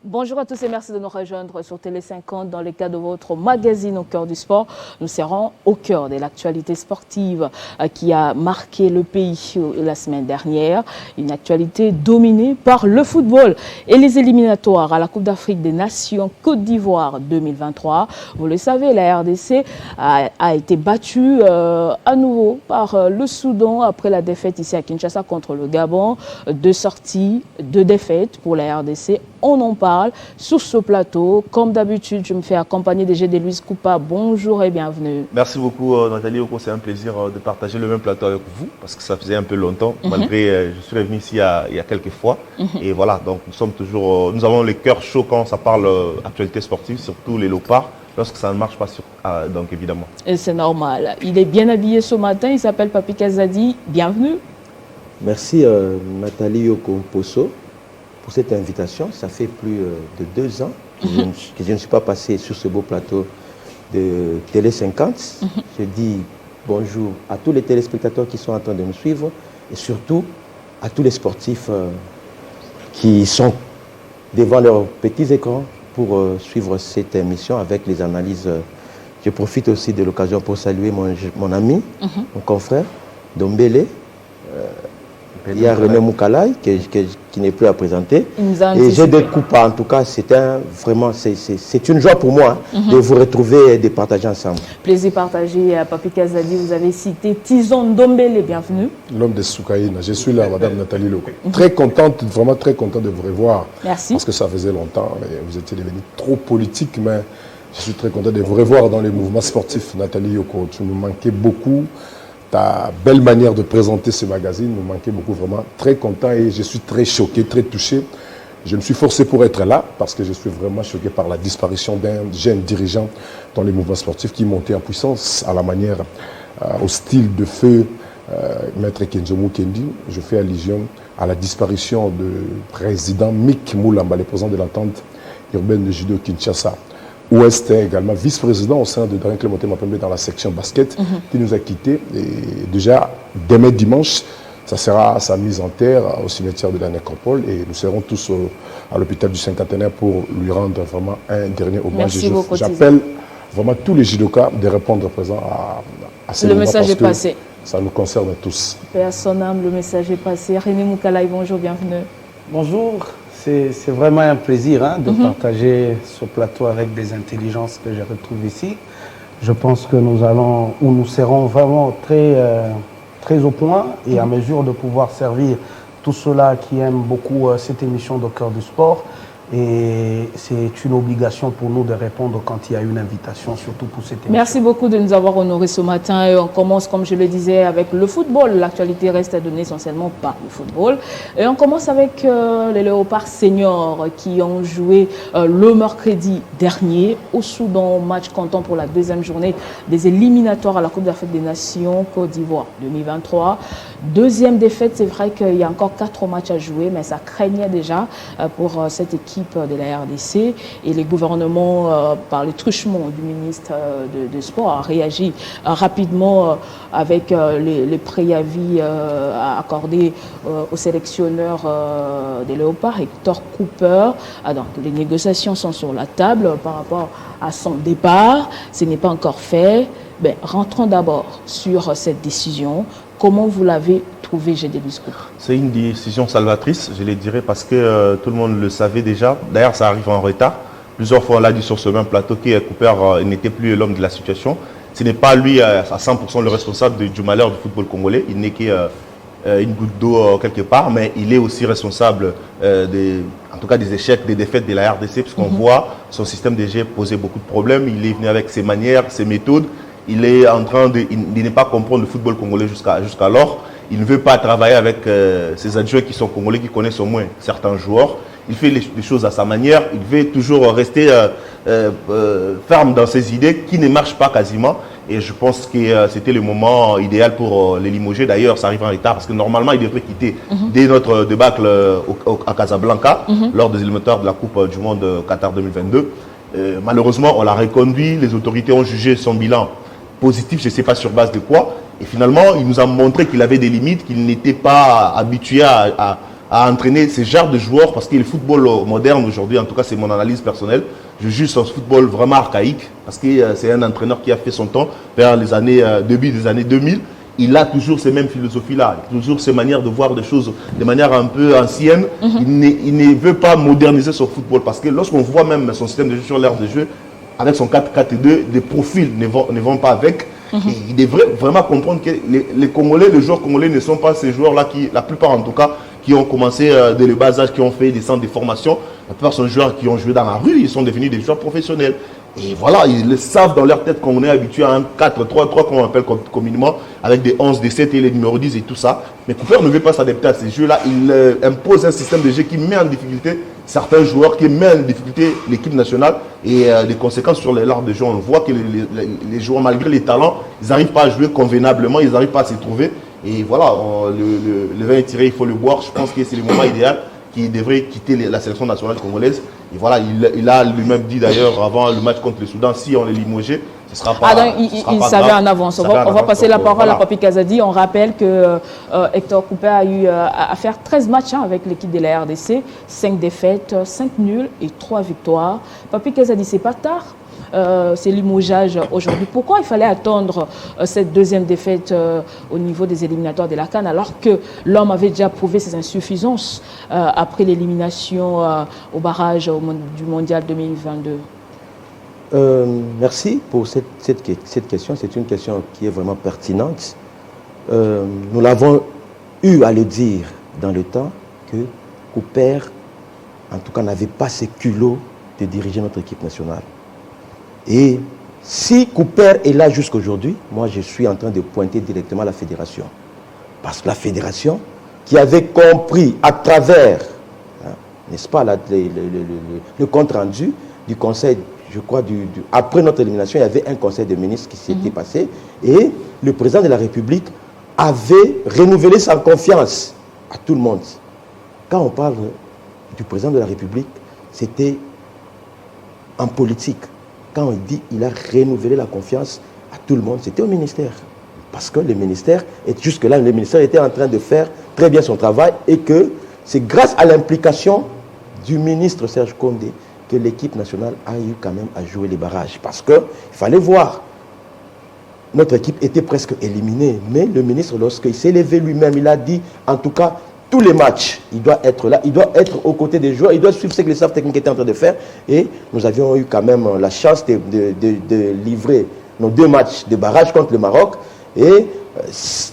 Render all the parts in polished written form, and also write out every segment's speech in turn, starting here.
Bonjour à tous et merci de nous rejoindre sur Télé 50 dans le cadre de votre magazine Au cœur du sport. Nous serons au cœur de l'actualité sportive qui a marqué le pays la semaine dernière. Une actualité dominée par le football et les éliminatoires à la Coupe d'Afrique des Nations Côte d'Ivoire 2023. Vous le savez, la RDC a été battue à nouveau par le Soudan après la défaite ici à Kinshasa contre le Gabon. 2 sorties, 2 défaites pour la RDC. On en parle sur ce plateau. Comme d'habitude, je me fais accompagner de Gédé Louise Coupa. Bonjour et bienvenue. Merci beaucoup Nathalie. C'est un plaisir de partager le même plateau avec vous parce que ça faisait un peu longtemps. Malgré, je suis revenu ici il y a quelques fois. Et voilà, donc nous sommes toujours, nous avons les cœurs chauds quand ça parle actualité sportive, surtout les léopards. Lorsque ça ne marche pas, donc évidemment. Et c'est normal. Il est bien habillé ce matin. Il s'appelle Papi Kazadi. Bienvenue. Merci Nathalie Yoko-Posso pour cette invitation. Ça fait plus de 2 ans que je ne suis pas passé sur ce beau plateau de Télé 50. Je dis bonjour à tous les téléspectateurs qui sont en train de nous suivre et surtout à tous les sportifs qui sont devant leurs petits écrans pour suivre cette émission avec les analyses. Je profite aussi de l'occasion pour saluer mon ami, mon confrère, Dombele. Il y a René Moukalai qui n'est plus à présenter. Et j'ai des coups, en tout cas, c'est une joie pour moi de vous retrouver et de partager ensemble. Plaisir partagé. Papi Kazadi, vous avez cité Tizon Dombele, bienvenue. L'homme de Soukaïna. Je suis là, Madame Nathalie Loko. Très contente, vraiment très contente de vous revoir. Merci. Parce que ça faisait longtemps, mais vous étiez devenu trop politique, mais je suis très content de vous revoir dans les mouvements sportifs, Nathalie Yoko. Tu nous manquais beaucoup. Ta belle manière de présenter ce magazine nous manquait beaucoup, vraiment très content et je suis très choqué, très touché. Je me suis forcé pour être là parce que je suis vraiment choqué par la disparition d'un jeune dirigeant dans les mouvements sportifs qui montait en puissance à la manière, au style de feu Maître Kenzo Mukendi. Je fais allusion à la disparition du président Mick Moulamba, le président de l'entente urbaine de judo Kinshasa. Ouest également vice-président au sein de Darin Clémenté Mapembe dans la section basket qui nous a quittés. Et déjà, demain dimanche, ça sera sa mise en terre au cimetière de la nécropole et nous serons tous à l'hôpital du cinquantenaire pour lui rendre vraiment un dernier hommage. J'appelle vraiment tous les judokas de répondre présent à ces moments. Le message est passé. Ça nous concerne tous. Paix à son âme, le message est passé. René Moukalai, bonjour, bienvenue. Bonjour. C'est vraiment un plaisir de partager ce plateau avec des intelligences que je retrouve ici. Je pense que nous serons vraiment très au point et à mesure de pouvoir servir tous ceux-là qui aiment beaucoup cette émission de Cœur du Sport. Et c'est une obligation pour nous de répondre quand il y a une invitation, surtout pour cette émission. Merci beaucoup de nous avoir honorés ce matin. Et on commence, comme je le disais, avec le football. L'actualité reste donnée essentiellement par le football. Et on commence avec les Léopards seniors qui ont joué le mercredi dernier au Soudan, match comptant pour la 2e journée des éliminatoires à la Coupe d'Afrique des Nations Côte d'Ivoire 2023. 2e défaite, c'est vrai qu'il y a encore 4 matchs à jouer, mais ça craignait déjà pour cette équipe de la RDC et les gouvernements, par les truchements du ministre de Sport, a réagi rapidement avec les préavis accordés au sélectionneur des Léopards, Hector Cooper. Donc les négociations sont sur la table par rapport à son départ. Ce n'est pas encore fait. Ben, rentrons d'abord sur cette décision. Comment vous l'avez trouvé, Gédé Louise Coupa? C'est une décision salvatrice, je le dirais, parce que tout le monde le savait déjà. D'ailleurs, ça arrive en retard. Plusieurs fois, on l'a dit sur ce même plateau, que Cooper n'était plus l'homme de la situation. Ce n'est pas lui à 100% le responsable du malheur du football congolais. Il n'est qu'une goutte d'eau quelque part, mais il est aussi responsable en tout cas des échecs, des défaites de la RDC, puisqu'on voit son système de jeu poser beaucoup de problèmes. Il est venu avec ses manières, ses méthodes. Il est en train de ne pas comprendre le football congolais jusqu'alors. Il ne veut pas travailler avec ses adjoints qui sont congolais, qui connaissent au moins certains joueurs. Il fait les choses à sa manière. Il veut toujours rester ferme dans ses idées qui ne marchent pas quasiment. Et je pense que c'était le moment idéal pour les limoger. D'ailleurs, ça arrive en retard parce que normalement, il devrait quitter dès notre débâcle à Casablanca, lors des éliminatoires de la Coupe du Monde Qatar 2022. Malheureusement, on l'a reconduit. Les autorités ont jugé son bilan positif, je ne sais pas sur base de quoi. Et finalement, il nous a montré qu'il avait des limites, qu'il n'était pas habitué à entraîner ce genre de joueurs parce que le football moderne aujourd'hui, en tout cas c'est mon analyse personnelle, je juge son football vraiment archaïque parce que c'est un entraîneur qui a fait son temps vers les années, début des années 2000. Il a toujours ces mêmes philosophies-là, toujours ces manières de voir des choses de manière un peu ancienne. Il ne veut pas moderniser son football parce que lorsqu'on voit même son système de jeu sur l'aire de jeu, avec son 4-4-2, les profils ne vont pas avec. Il devrait vraiment comprendre que les Congolais, les joueurs congolais ne sont pas ces joueurs-là qui, la plupart en tout cas, qui ont commencé dès le bas âge, qui ont fait des centres de formation. La plupart sont des joueurs qui ont joué dans la rue, ils sont devenus des joueurs professionnels. Et voilà, ils le savent dans leur tête qu'on est habitué à un 4-3-3, comme on appelle communément, avec des 11, des 7 et les numéros 10 et tout ça. Mais Cooper ne veut pas s'adapter à ces jeux-là. Il impose un système de jeu qui met en difficulté certains joueurs, qui met en difficulté l'équipe nationale. Et les conséquences sur l'art de jeu, on voit que les joueurs, malgré les talents, ils n'arrivent pas à jouer convenablement, ils n'arrivent pas à s'y trouver. Et voilà, le vin est tiré, il faut le boire. Je pense que c'est le moment idéal qu'il devrait quitter la sélection nationale congolaise. Et voilà, il a lui-même dit d'ailleurs avant le match contre le Soudan, si on les limogeait, ce ne sera pas. Donc, il savait en avance. On va passer la parole à Papi Kazadi. On rappelle que Hector Cooper a eu à faire 13 matchs avec l'équipe de la RDC, 5 défaites, 5 nuls et 3 victoires. Papi Kazadi, c'est pas tard. C'est limogeage aujourd'hui. Pourquoi il fallait attendre cette deuxième défaite au niveau des éliminatoires de la CAN alors que l'homme avait déjà prouvé ses insuffisances après l'élimination au barrage du Mondial 2022? Merci pour cette question. C'est une question qui est vraiment pertinente. Nous l'avons eu à le dire dans le temps que Cooper, en tout cas, n'avait pas ses culots de diriger notre équipe nationale. Et si Cooper est là jusqu'aujourd'hui, moi je suis en train de pointer directement la fédération. Parce que la fédération, qui avait compris à travers, n'est-ce pas, le compte rendu du conseil, je crois, après notre élimination, il y avait un conseil de ministres qui s'était passé et le président de la République avait renouvelé sa confiance à tout le monde. Quand on parle du président de la République, c'était en politique. Quand on dit qu'il a renouvelé la confiance à tout le monde, c'était au ministère. Parce que le ministère, jusque-là, le ministère était en train de faire très bien son travail et que c'est grâce à l'implication du ministre Serge Condé que l'équipe nationale a eu quand même à jouer les barrages. Parce qu'il fallait voir, notre équipe était presque éliminée. Mais le ministre, lorsqu'il s'est levé lui-même, il a dit, en tout cas, tous les matchs, il doit être là, il doit être aux côtés des joueurs, il doit suivre ce que les staff techniques étaient en train de faire. Et nous avions eu quand même la chance de livrer nos 2 matchs de barrage contre le Maroc. Et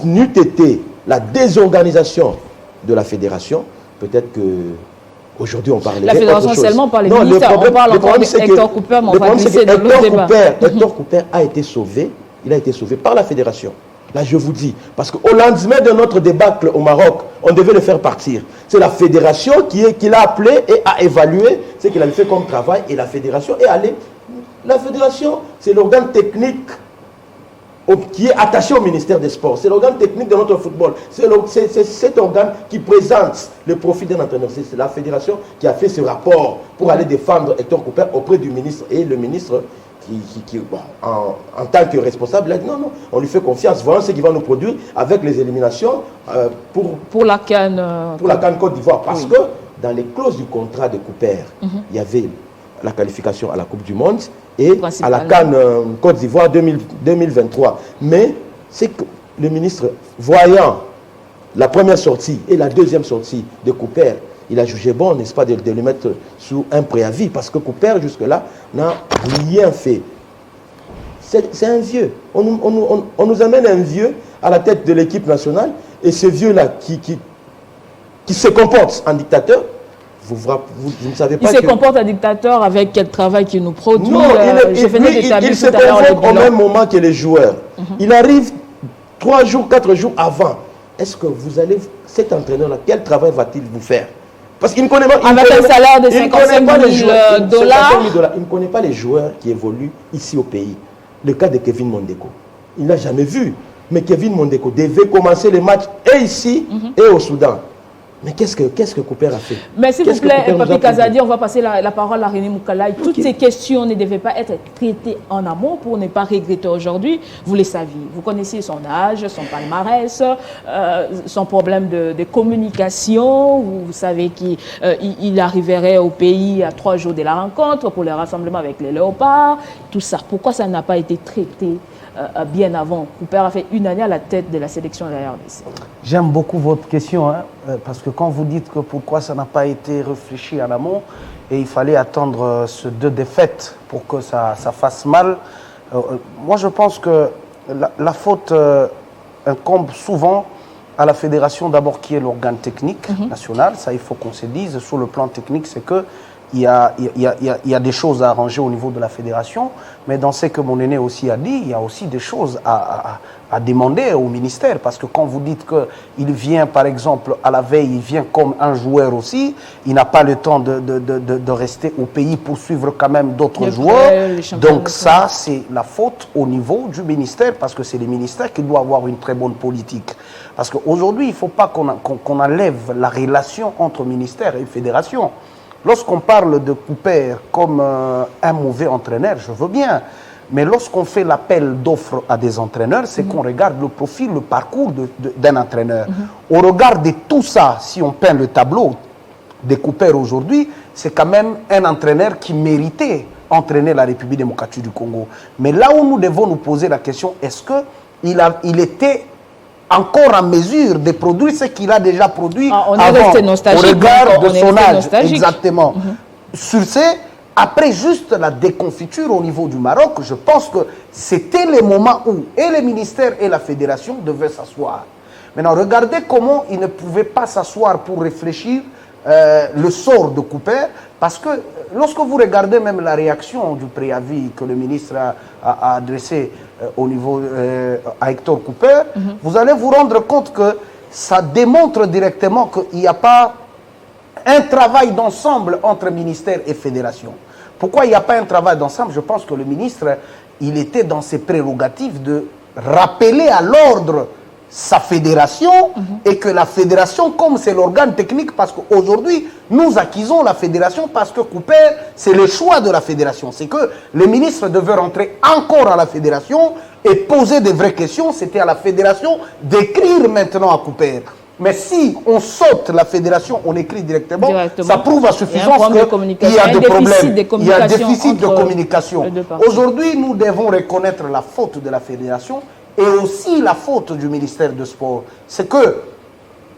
n'eût été la désorganisation de la fédération, peut-être que aujourd'hui on parlerait. La fédération seulement par les ministères, on parle encore d'Hector Cooper, mais on va glisser dans l'autre débat. Hector Cooper a été sauvé, il a été sauvé par la fédération. Là, je vous dis, parce qu'au lendemain de notre débâcle au Maroc, on devait le faire partir. C'est la fédération qui l'a appelé et a évalué ce qu'il avait fait comme travail. Et la fédération est allée. La fédération, c'est l'organe technique qui est attaché au ministère des Sports. C'est l'organe technique de notre football. C'est cet organe qui présente le profil d'un entraîneur. C'est la fédération qui a fait ce rapport pour aller défendre Hector Cooper auprès du ministre. Et le ministre, en tant que responsable, il a dit non, on lui fait confiance. Voyons ce qu'il va nous produire avec les éliminations pour la CAN. Pour la CAN Côte d'Ivoire. Parce que dans les clauses du contrat de Cooper, il y avait la qualification à la Coupe du Monde et à la CAN Côte d'Ivoire 2023. Mais c'est que le ministre, voyant la première sortie et la deuxième sortie de Cooper, il a jugé bon, n'est-ce pas, de le mettre sous un préavis, parce que Cooper, jusque-là, n'a rien fait. C'est un vieux. On nous amène un vieux à la tête de l'équipe nationale, et ce vieux-là qui se comporte en dictateur, vous ne savez pas. Il se comporte en dictateur avec quel travail qu'il nous produit. Non, il se convoque au même moment que les joueurs. Il arrive 3 jours, 4 jours avant. Est-ce que vous allez, cet entraîneur-là, quel travail va-t-il vous faire? Parce qu'il ne connaît pas. Avec un salaire de 55 000 $. Il ne connaît pas les joueurs qui évoluent ici au pays. Le cas de Kevin Mondeko. il n'a jamais vu. Mais Kevin Mondeko devait commencer le match et ici et au Soudan. Mais qu'est-ce que Cooper a fait? Mais s'il vous plaît, Papi Kazadi, on va passer la parole à René Moukalaï. Toutes ces questions ne devaient pas être traitées en amont pour ne pas regretter aujourd'hui. Vous les saviez. Vous connaissiez son âge, son palmarès, son problème de communication. Vous savez qu'il arriverait au pays à 3 jours de la rencontre pour le rassemblement avec les Léopards. Tout ça. Pourquoi ça n'a pas été traité bien avant? Cooper a fait 1 année à la tête de la sélection de la RDC. J'aime beaucoup votre question, hein, parce que quand vous dites que pourquoi ça n'a pas été réfléchi en amont, et il fallait attendre ces 2 défaites pour que ça fasse mal, moi je pense que la faute incombe souvent à la fédération d'abord qui est l'organe technique national. Ça il faut qu'on se dise, sur le plan technique, c'est que il y a des choses à arranger au niveau de la fédération, mais dans ce que mon aîné aussi a dit, il y a aussi des choses à demander au ministère, parce que quand vous dites qu'il vient, par exemple, à la veille, il vient comme un joueur aussi, il n'a pas le temps de rester au pays pour suivre quand même d'autres joueurs. Donc ça, c'est la faute au niveau du ministère, parce que c'est le ministère qui doit avoir une très bonne politique. Parce qu'aujourd'hui, il ne faut pas qu'on enlève la relation entre ministère et fédération. Lorsqu'on parle de Cooper comme un mauvais entraîneur, je veux bien. Mais lorsqu'on fait l'appel d'offres à des entraîneurs, c'est qu'on regarde le profil, le parcours d'un entraîneur. Au regard de tout ça, si on peint le tableau de Cooper aujourd'hui, c'est quand même un entraîneur qui méritait entraîner la République démocratique du Congo. Mais là où nous devons nous poser la question, est-ce qu'il était encore en mesure de produire ce qu'il a déjà produit on avant, est resté nostalgique, au regard de son âge. Nostalgique. Exactement. Sur ce, après juste la déconfiture au niveau du Maroc, je pense que c'était le moment où et le ministère et la fédération devaient s'asseoir. Maintenant, regardez comment ils ne pouvaient pas s'asseoir pour réfléchir le sort de Cooper, parce que lorsque vous regardez même la réaction du préavis que le ministre a adressé au niveau à Hector Cooper, vous allez vous rendre compte que ça démontre directement qu'il n'y a pas un travail d'ensemble entre ministère et fédération. Pourquoi il n'y a pas un travail d'ensemble? Je pense que le ministre, il était dans ses prérogatives de rappeler à l'ordre sa fédération et que la fédération, comme c'est l'organe technique, parce qu'aujourd'hui, nous acquisons la fédération parce que Cooper, c'est le choix de la fédération. C'est que les ministres devaient rentrer encore à la fédération et poser des vraies questions. C'était à la fédération d'écrire maintenant à Cooper. Mais si on saute la fédération, on écrit directement. Ça prouve à suffisance qu'il y a des problèmes. Il y a un déficit de communication. Aujourd'hui, nous devons reconnaître la faute de la fédération et aussi la faute du ministère de Sport. C'est que,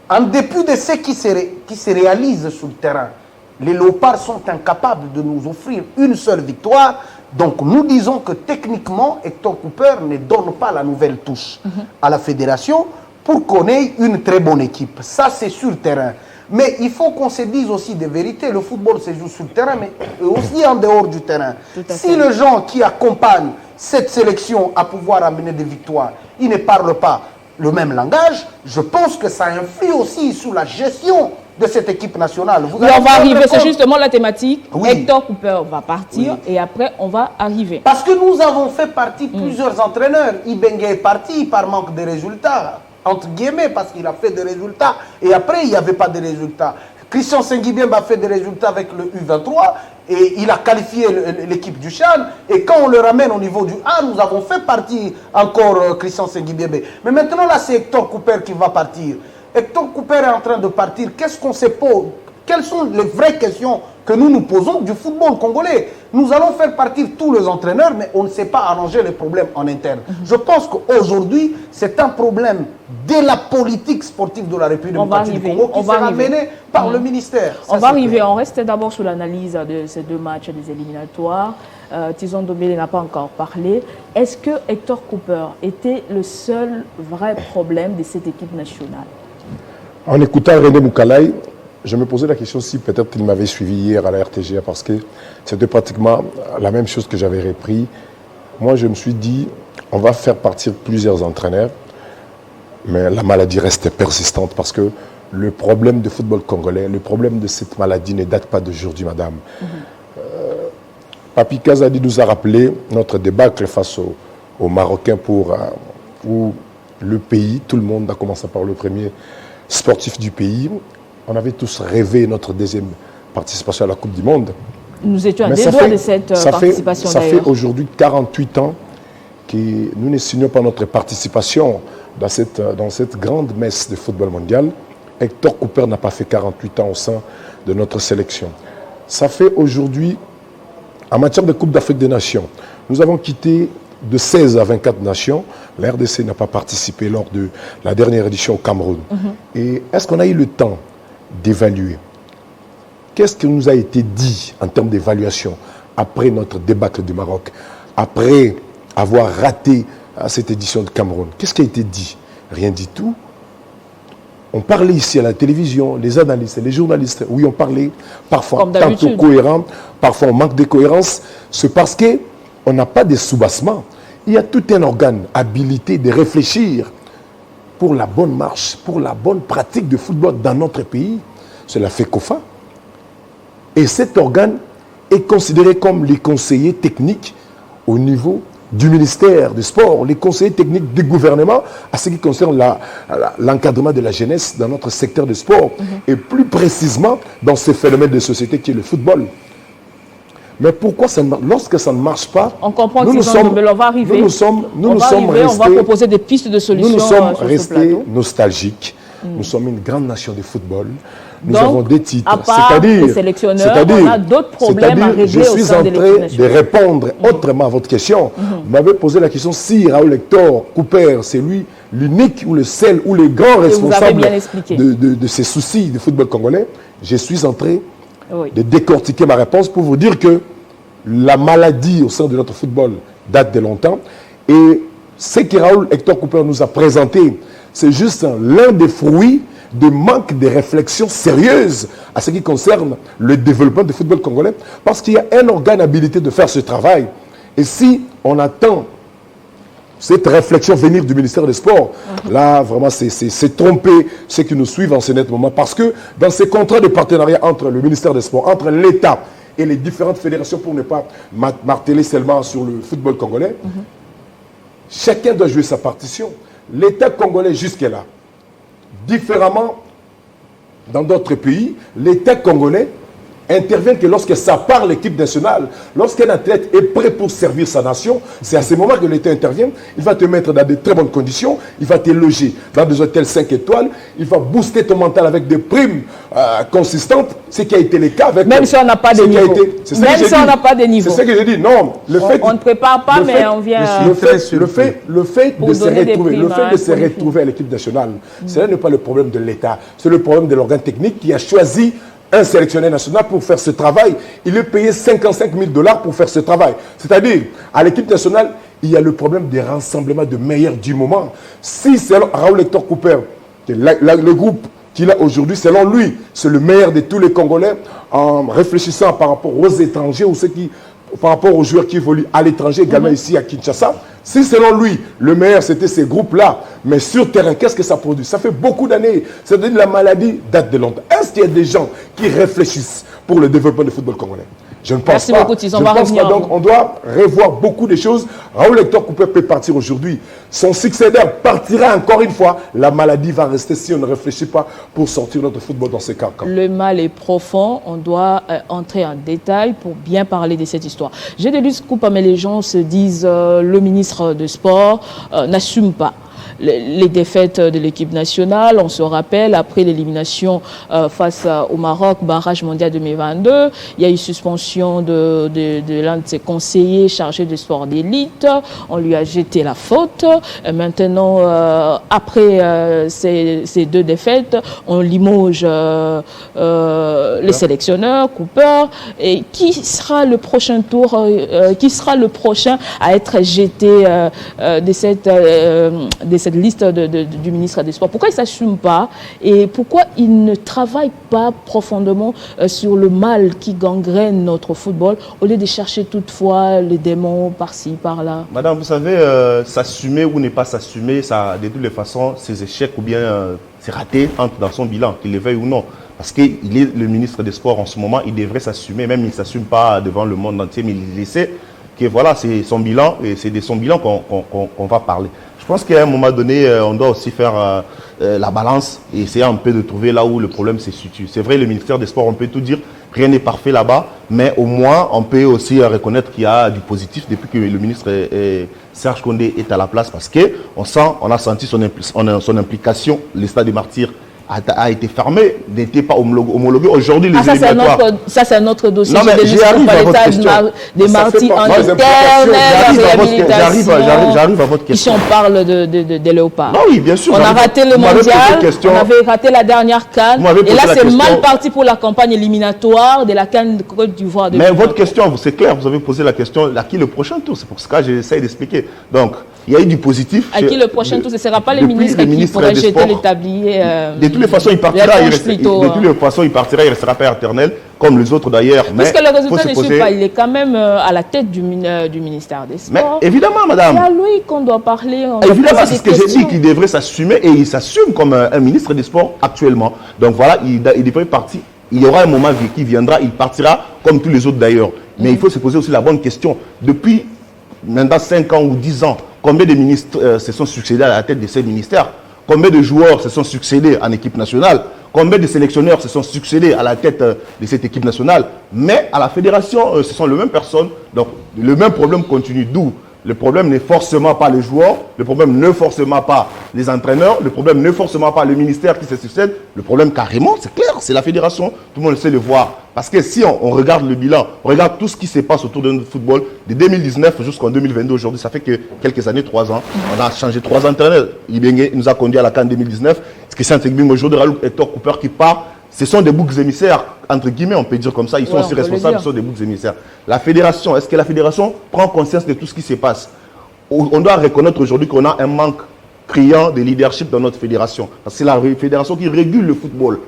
en dépit de ce qui se réalise sur le terrain, les Léopards sont incapables de nous offrir une seule victoire. Donc nous disons que techniquement, Hector Cooper ne donne pas la nouvelle touche à la fédération pour qu'on ait une très bonne équipe. Ça, c'est sur le terrain. Mais il faut qu'on se dise aussi des vérités. Le football se joue sur le terrain, mais aussi en dehors du terrain. Si les gens qui accompagnent cette sélection à pouvoir amener des victoires, ils ne parlent pas le même langage, je pense que ça influe aussi sur la gestion de cette équipe nationale. On va arriver, c'est justement la thématique. Hector Cooper va partir et après on va arriver. Parce que nous avons fait partie plusieurs entraîneurs. Ibengue est parti par manque de résultats, entre guillemets, parce qu'il a fait des résultats et après il n'y avait pas de résultats. Christian Sengibiembe a fait des résultats avec le U23 et il a qualifié l'équipe du Chan. Et quand on le ramène au niveau du A, nous avons fait partie encore Christian Sengibiembe. Mais maintenant là, c'est Hector Cooper qui va partir. Hector Cooper est en train de partir. Qu'est-ce qu'on se pose? Quelles sont les vraies questions que nous nous posons du football congolais? Nous allons faire partir tous les entraîneurs, mais on ne sait pas arranger les problèmes en interne. Je pense qu'aujourd'hui, c'est un problème de la politique sportive de la République démocratique du Congo qui sera menée par le ministère. On va arriver. On reste d'abord sur l'analyse de ces 2 matchs des éliminatoires. Tison Dombele n'a pas encore parlé. Est-ce que Hector Cooper était le seul vrai problème de cette équipe nationale? En écoutant René Moukalaï, je me posais la question si peut-être il m'avait suivi hier à la RTGA parce que c'était pratiquement la même chose que j'avais repris. Moi, je me suis dit, on va faire partir plusieurs entraîneurs, mais la maladie reste persistante parce que le problème du football congolais, le problème de cette maladie ne date pas d'aujourd'hui, madame. Papi Kazadi nous a rappelé notre débâcle face aux Marocains pour le pays, tout le monde, a commencé par le premier sportif du pays. On avait tous rêvé notre deuxième participation à la Coupe du Monde. Nous étions à des doigts de cette participation d'ailleurs. Ça fait aujourd'hui 48 ans que nous ne signons pas notre participation dans cette grande messe de football mondial. Hector Cooper n'a pas fait 48 ans au sein de notre sélection. Ça fait aujourd'hui, en matière de Coupe d'Afrique des Nations, nous avons quitté de 16 à 24 nations. La RDC n'a pas participé lors de la dernière édition au Cameroun. Et est-ce qu'on a eu le temps d'évaluer? Qu'est-ce qui nous a été dit en termes d'évaluation après notre débâcle du Maroc, après avoir raté cette édition de Cameroun? Qu'est-ce qui a été dit? Rien du tout. On parlait ici à la télévision, les analystes, les journalistes, oui, on parlait parfois tantôt cohérent, parfois on manque de cohérence. C'est parce qu'on n'a pas de soubassement. Il y a tout un organe habilité de réfléchir pour la bonne marche, pour la bonne pratique de football dans notre pays. C'est la FECOFA. Et cet organe est considéré comme les conseillers techniques au niveau du ministère du Sport, les conseillers techniques du gouvernement à ce qui concerne l'encadrement de la jeunesse dans notre secteur de sport et plus précisément dans ce phénomène de société qui est le football. Mais pourquoi lorsque ça ne marche pas, on comprend que on va arriver. On va proposer des pistes de solutions. Nous nous sommes restés nostalgiques. Nous sommes une grande nation de football. Nous avons des titres. C'est-à-dire, on a d'autres problèmes à régler au sein de l'équipe nationale. Je suis en train de répondre autrement à votre question. Vous m'avez posé la question si Raoul Hector Cooper, c'est lui l'unique ou le seul ou le grand responsable de ces soucis du football congolais. Je suis en train de décortiquer ma réponse pour vous dire que la maladie au sein de notre football date de longtemps. Et ce que Raoul Hector Cooper nous a présenté, c'est juste l'un des fruits de manque de réflexion sérieuse à ce qui concerne le développement du football congolais, parce qu'il y a un organe habilité de faire ce travail. Et si on attend cette réflexion venir du ministère des Sports, là, vraiment, c'est tromper ceux qui nous suivent en ce net moment, parce que dans ces contrats de partenariat entre le ministère des Sports, entre l'État et les différentes fédérations, pour ne pas marteler seulement sur le football congolais, chacun doit jouer sa partition. L'État congolais jusque-là, différemment dans d'autres pays, l'État congolais intervient que lorsque ça part l'équipe nationale, lorsqu'un athlète est prêt pour servir sa nation, c'est à ce moment que l'État intervient. Il va te mettre dans de très bonnes conditions, il va te loger dans des hôtels 5 étoiles, il va booster ton mental avec des primes consistantes, ce qui a été le cas avec... Même si on n'a pas de niveau. Même si on n'a pas de niveau. C'est ce que j'ai dit. Non, on ne prépare pas, mais on vient... Le fait de se retrouver à l'équipe nationale, ce n'est pas le problème de l'État, c'est le problème de l'organe technique qui a choisi un sélectionneur national pour faire ce travail. Il est payé 55 000 $ pour faire ce travail. C'est-à-dire, à l'équipe nationale, il y a le problème des rassemblements de meilleurs du moment. Si c'est Raoul Hector Cooper, le groupe qu'il a aujourd'hui, selon lui, c'est le meilleur de tous les Congolais, en réfléchissant par rapport aux étrangers ou par rapport aux joueurs qui évoluent à l'étranger, également ici à Kinshasa. Si selon lui, le meilleur c'était ces groupes-là, mais sur terrain, qu'est-ce que ça produit? Ça fait beaucoup d'années. C'est-à-dire la maladie date de longtemps. Est-ce qu'il y a des gens qui réfléchissent pour le développement du football congolais? Je ne pense pas. Merci beaucoup, Tiz. On va revenir. Donc, on doit revoir beaucoup de choses. Raoul Hector Cooper peut partir aujourd'hui. Son successeur partira encore une fois. La maladie va rester si on ne réfléchit pas pour sortir notre football dans ces cas. Le mal est profond. On doit entrer en détail pour bien parler de cette histoire. J'ai des luttes coupes, mais les gens se disent le ministre de Sport n'assume pas les défaites de l'équipe nationale. On se rappelle, après l'élimination face au Maroc, barrage mondial 2022, il y a eu suspension de l'un de ses conseillers chargés de sport d'élite. On lui a jeté la faute. Et maintenant, après ces deux défaites, on limoge les sélectionneurs, Cooper. Et qui sera le prochain tour, qui sera le prochain à être jeté de cette liste du ministre des Sports? Pourquoi il ne s'assume pas et pourquoi il ne travaille pas profondément sur le mal qui gangrène notre football au lieu de chercher toutefois les démons par-ci, par-là? Madame, vous savez, s'assumer ou ne pas s'assumer, ça, de toutes les façons, ses échecs ou bien ses ratés entrent dans son bilan, qu'il le veuille ou non. Parce qu'il est le ministre des Sports en ce moment, il devrait s'assumer, même il ne s'assume pas devant le monde entier, mais il essaie que voilà, c'est son bilan et c'est de son bilan qu'on va parler. Je pense qu'à un moment donné, on doit aussi faire la balance et essayer un peu de trouver là où le problème se situe. C'est vrai, le ministère des Sports, on peut tout dire, rien n'est parfait là-bas, mais au moins, on peut aussi reconnaître qu'il y a du positif depuis que le ministre Serge Condé est à la place, parce qu'on a senti son implication. Le stade des Martyrs a été fermé, n'était pas homologué. Aujourd'hui, les éliminatoires... Ça, c'est un autre dossier. Non, mais j'arrive à votre question. Des Martyrs en J'arrive à votre question. Ici, on parle des léopards. Non, oui, bien sûr. On a raté le mondial, on avait raté la dernière CAN. Et là, c'est mal parti pour la campagne éliminatoire de la CAN de Côte d'Ivoire. Mais votre question, c'est clair, vous avez posé la question, à qui le prochain tour? C'est pour ça que j'essaie d'expliquer. Donc, il y a eu du positif. À qui le prochain tour? Ce ne sera pas les ministres qui pourraient jeter le tablier. De toutes les façons, il partira. De toutes les façons, il partira, il ne restera pas éternel, comme les autres d'ailleurs. Parce que le résultat ne suit pas, il est quand même à la tête du ministère des Sports. Mais évidemment, madame. C'est à lui qu'on doit parler. Évidemment, c'est ce que j'ai dit, qu'il devrait s'assumer et il s'assume comme un ministre des Sports actuellement. Donc voilà, il devrait partir. Il y aura un moment qui viendra, il partira comme tous les autres d'ailleurs. Mais il faut se poser aussi la bonne question. Depuis maintenant 5 ans ou 10 ans, combien de ministres se sont succédés à la tête de ces ministères? Combien de joueurs se sont succédés en équipe nationale? Combien de sélectionneurs se sont succédés à la tête de cette équipe nationale? Mais à la fédération, ce sont les mêmes personnes. Donc le même problème continue. D'où le problème n'est forcément pas les joueurs, le problème n'est forcément pas les entraîneurs, le problème n'est forcément pas le ministère qui se succède. Le problème carrément, c'est clair, c'est la fédération. Tout le monde sait le voir. Parce que si on regarde le bilan, on regarde tout ce qui se passe autour de notre football, de 2019 jusqu'en 2022 aujourd'hui, ça fait que quelques années, 3 ans. On a changé 3 entraîneurs. Ibenge nous a conduit à la CAN 2019. Christian Tegbing, aujourd'hui, Ralouk et Thor Cooper qui part. Ce sont des boucs émissaires, entre guillemets, on peut dire comme ça. Ils sont aussi responsables, ce sont des boucs émissaires. La fédération, est-ce que la fédération prend conscience de tout ce qui se passe? On doit reconnaître aujourd'hui qu'on a un manque criant de leadership dans notre fédération. Parce que c'est la fédération qui régule le football.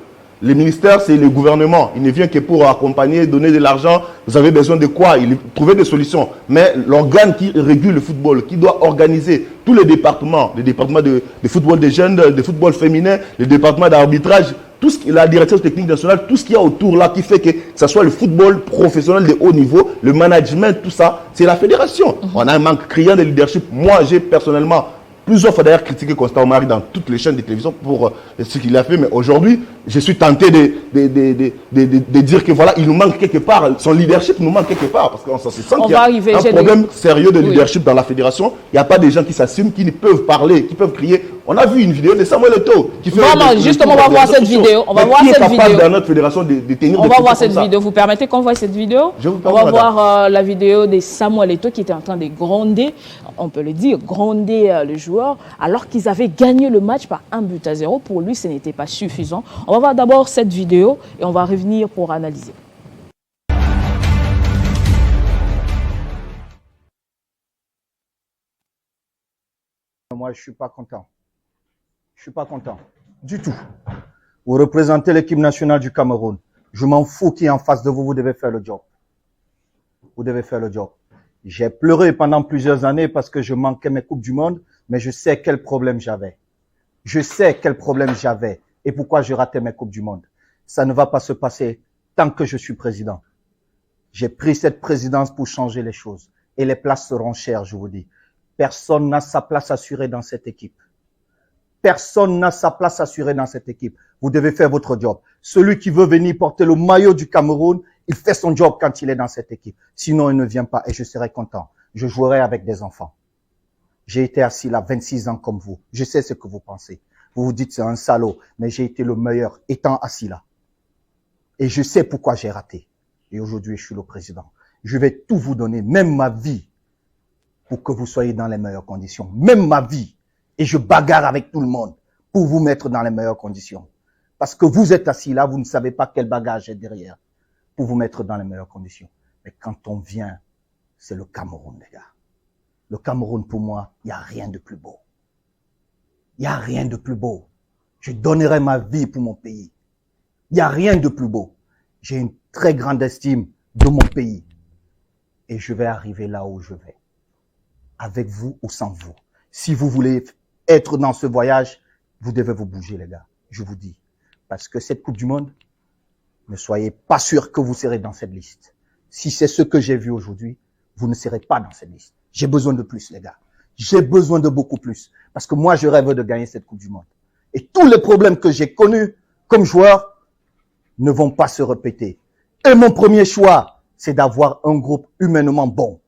Le ministère, c'est le gouvernement. Il ne vient que pour accompagner, donner de l'argent. Vous avez besoin de quoi? Trouver des solutions. Mais l'organe qui régule le football, qui doit organiser tous les départements de football des jeunes, de football féminin, les départements d'arbitrage, la direction technique nationale, tout ce qu'il y a autour là qui fait que ce soit le football professionnel de haut niveau, le management, tout ça, c'est la fédération. On a un manque criant de leadership. Moi, j'ai personnellement plusieurs fois d'ailleurs critiqué Constant Omari dans toutes les chaînes de télévision pour ce qu'il a fait, mais aujourd'hui, je suis tenté de dire que voilà, il nous manque quelque part, son leadership nous manque quelque part, parce qu'on se sent qu'il y a un problème sérieux de leadership dans la fédération. Il n'y a pas des gens qui s'assument, qui peuvent parler, qui peuvent crier. On a vu une vidéo de Samuel Eto'o qui fait... Vraiment, justement, on va voir cette vidéo. On va voir cette vidéo. Dans notre fédération de tenir on va voir cette vidéo. Vous permettez qu'on voit cette vidéo? On va voir la vidéo de Samuel Eto'o qui était en train de gronder, on peut le dire, gronder le joueur, alors qu'ils avaient gagné le match par 1-0. Pour lui, ce n'était pas suffisant. On va voir d'abord cette vidéo et on va revenir pour analyser. Moi, je ne suis pas content. Je ne suis pas content du tout. Vous représentez l'équipe nationale du Cameroun. Je m'en fous qui est en face de vous, vous devez faire le job. Vous devez faire le job. J'ai pleuré pendant plusieurs années parce que je manquais mes Coupes du Monde, mais je sais quel problème j'avais. Je sais quel problème j'avais et pourquoi je ratais mes Coupes du Monde. Ça ne va pas se passer tant que je suis président. J'ai pris cette présidence pour changer les choses. Et les places seront chères, je vous dis. Personne n'a sa place assurée dans cette équipe. Personne n'a sa place assurée dans cette équipe. Vous devez faire votre job. Celui qui veut venir porter le maillot du Cameroun, il fait son job quand il est dans cette équipe. Sinon, il ne vient pas et je serai content. Je jouerai avec des enfants. J'ai été assis là 26 ans comme vous. Je sais ce que vous pensez. Vous vous dites c'est un salaud, mais j'ai été le meilleur étant assis là. Et je sais pourquoi j'ai raté. Et aujourd'hui, je suis le président. Je vais tout vous donner, même ma vie, pour que vous soyez dans les meilleures conditions. Même ma vie. Et je bagarre avec tout le monde pour vous mettre dans les meilleures conditions. Parce que vous êtes assis là, vous ne savez pas quel bagage est derrière pour vous mettre dans les meilleures conditions. Mais quand on vient, c'est le Cameroun, les gars. Le Cameroun, pour moi, il n'y a rien de plus beau. Il n'y a rien de plus beau. Je donnerai ma vie pour mon pays. Il n'y a rien de plus beau. J'ai une très grande estime de mon pays. Et je vais arriver là où je vais. Avec vous ou sans vous. Si vous voulez être dans ce voyage, vous devez vous bouger, les gars. Je vous dis. Parce que cette Coupe du Monde, ne soyez pas sûr que vous serez dans cette liste. Si c'est ce que j'ai vu aujourd'hui, vous ne serez pas dans cette liste. J'ai besoin de plus, les gars. J'ai besoin de beaucoup plus. Parce que moi, je rêve de gagner cette Coupe du Monde. Et tous les problèmes que j'ai connus comme joueur ne vont pas se répéter. Et mon premier choix, c'est d'avoir un groupe humainement bon.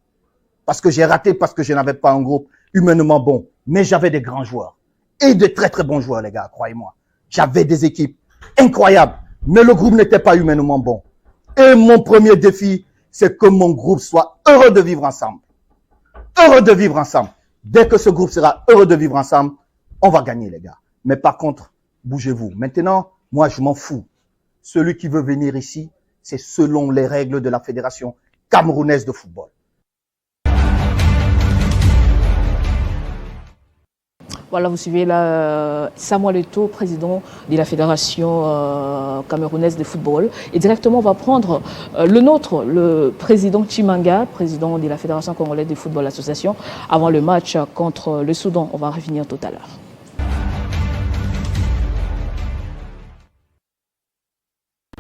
Parce que j'ai raté, parce que je n'avais pas un groupe humainement bon. Mais j'avais des grands joueurs. Et de très très bons joueurs, les gars, croyez-moi. J'avais des équipes incroyables. Mais le groupe n'était pas humainement bon. Et mon premier défi, c'est que mon groupe soit heureux de vivre ensemble. Heureux de vivre ensemble. Dès que ce groupe sera heureux de vivre ensemble, on va gagner, les gars. Mais par contre, bougez-vous. Maintenant, moi, je m'en fous. Celui qui veut venir ici, c'est selon les règles de la Fédération camerounaise de football. Voilà, vous suivez là Samuel Eto'o, président de la Fédération camerounaise de football. Et directement, on va prendre le nôtre, le président Chimanga, président de la Fédération congolaise de football association, avant le match contre le Soudan. On va revenir tout à l'heure.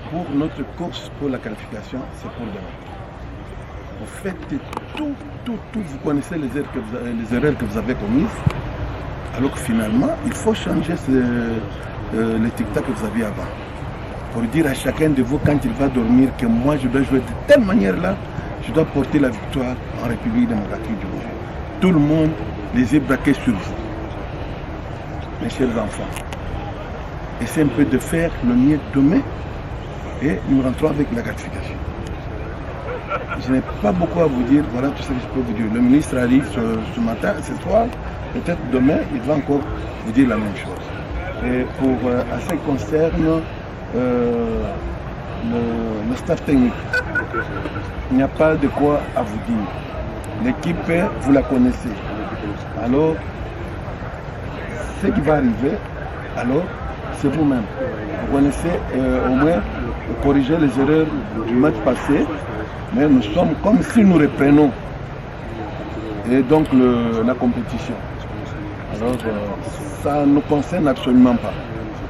Pour notre course pour la qualification, c'est pour demain. Vous faites tout, vous connaissez les erreurs que vous avez commises. Alors que finalement, il faut changer le tic-tac que vous aviez avant. Pour dire à chacun de vous, quand il va dormir, que moi je dois jouer de telle manière-là, je dois porter la victoire en République démocratique du Congo. Tout le monde les est braqués sur vous, mes chers enfants. Essayez un peu de faire le mieux demain et nous rentrons avec la gratification. Je n'ai pas beaucoup à vous dire, voilà tout ce que je peux vous dire. Le ministre arrive ce matin, ce soir. Peut-être demain, il va encore vous dire la même chose. Et pour à ce qui concerne le staff technique, il n'y a pas de quoi à vous dire. L'équipe, vous la connaissez. Alors, ce qui va arriver, alors, c'est vous-même. Vous connaissez au moins corriger les erreurs du match passé, mais nous sommes comme si nous reprenons. Et donc la compétition. Alors, ça ne nous concerne absolument pas.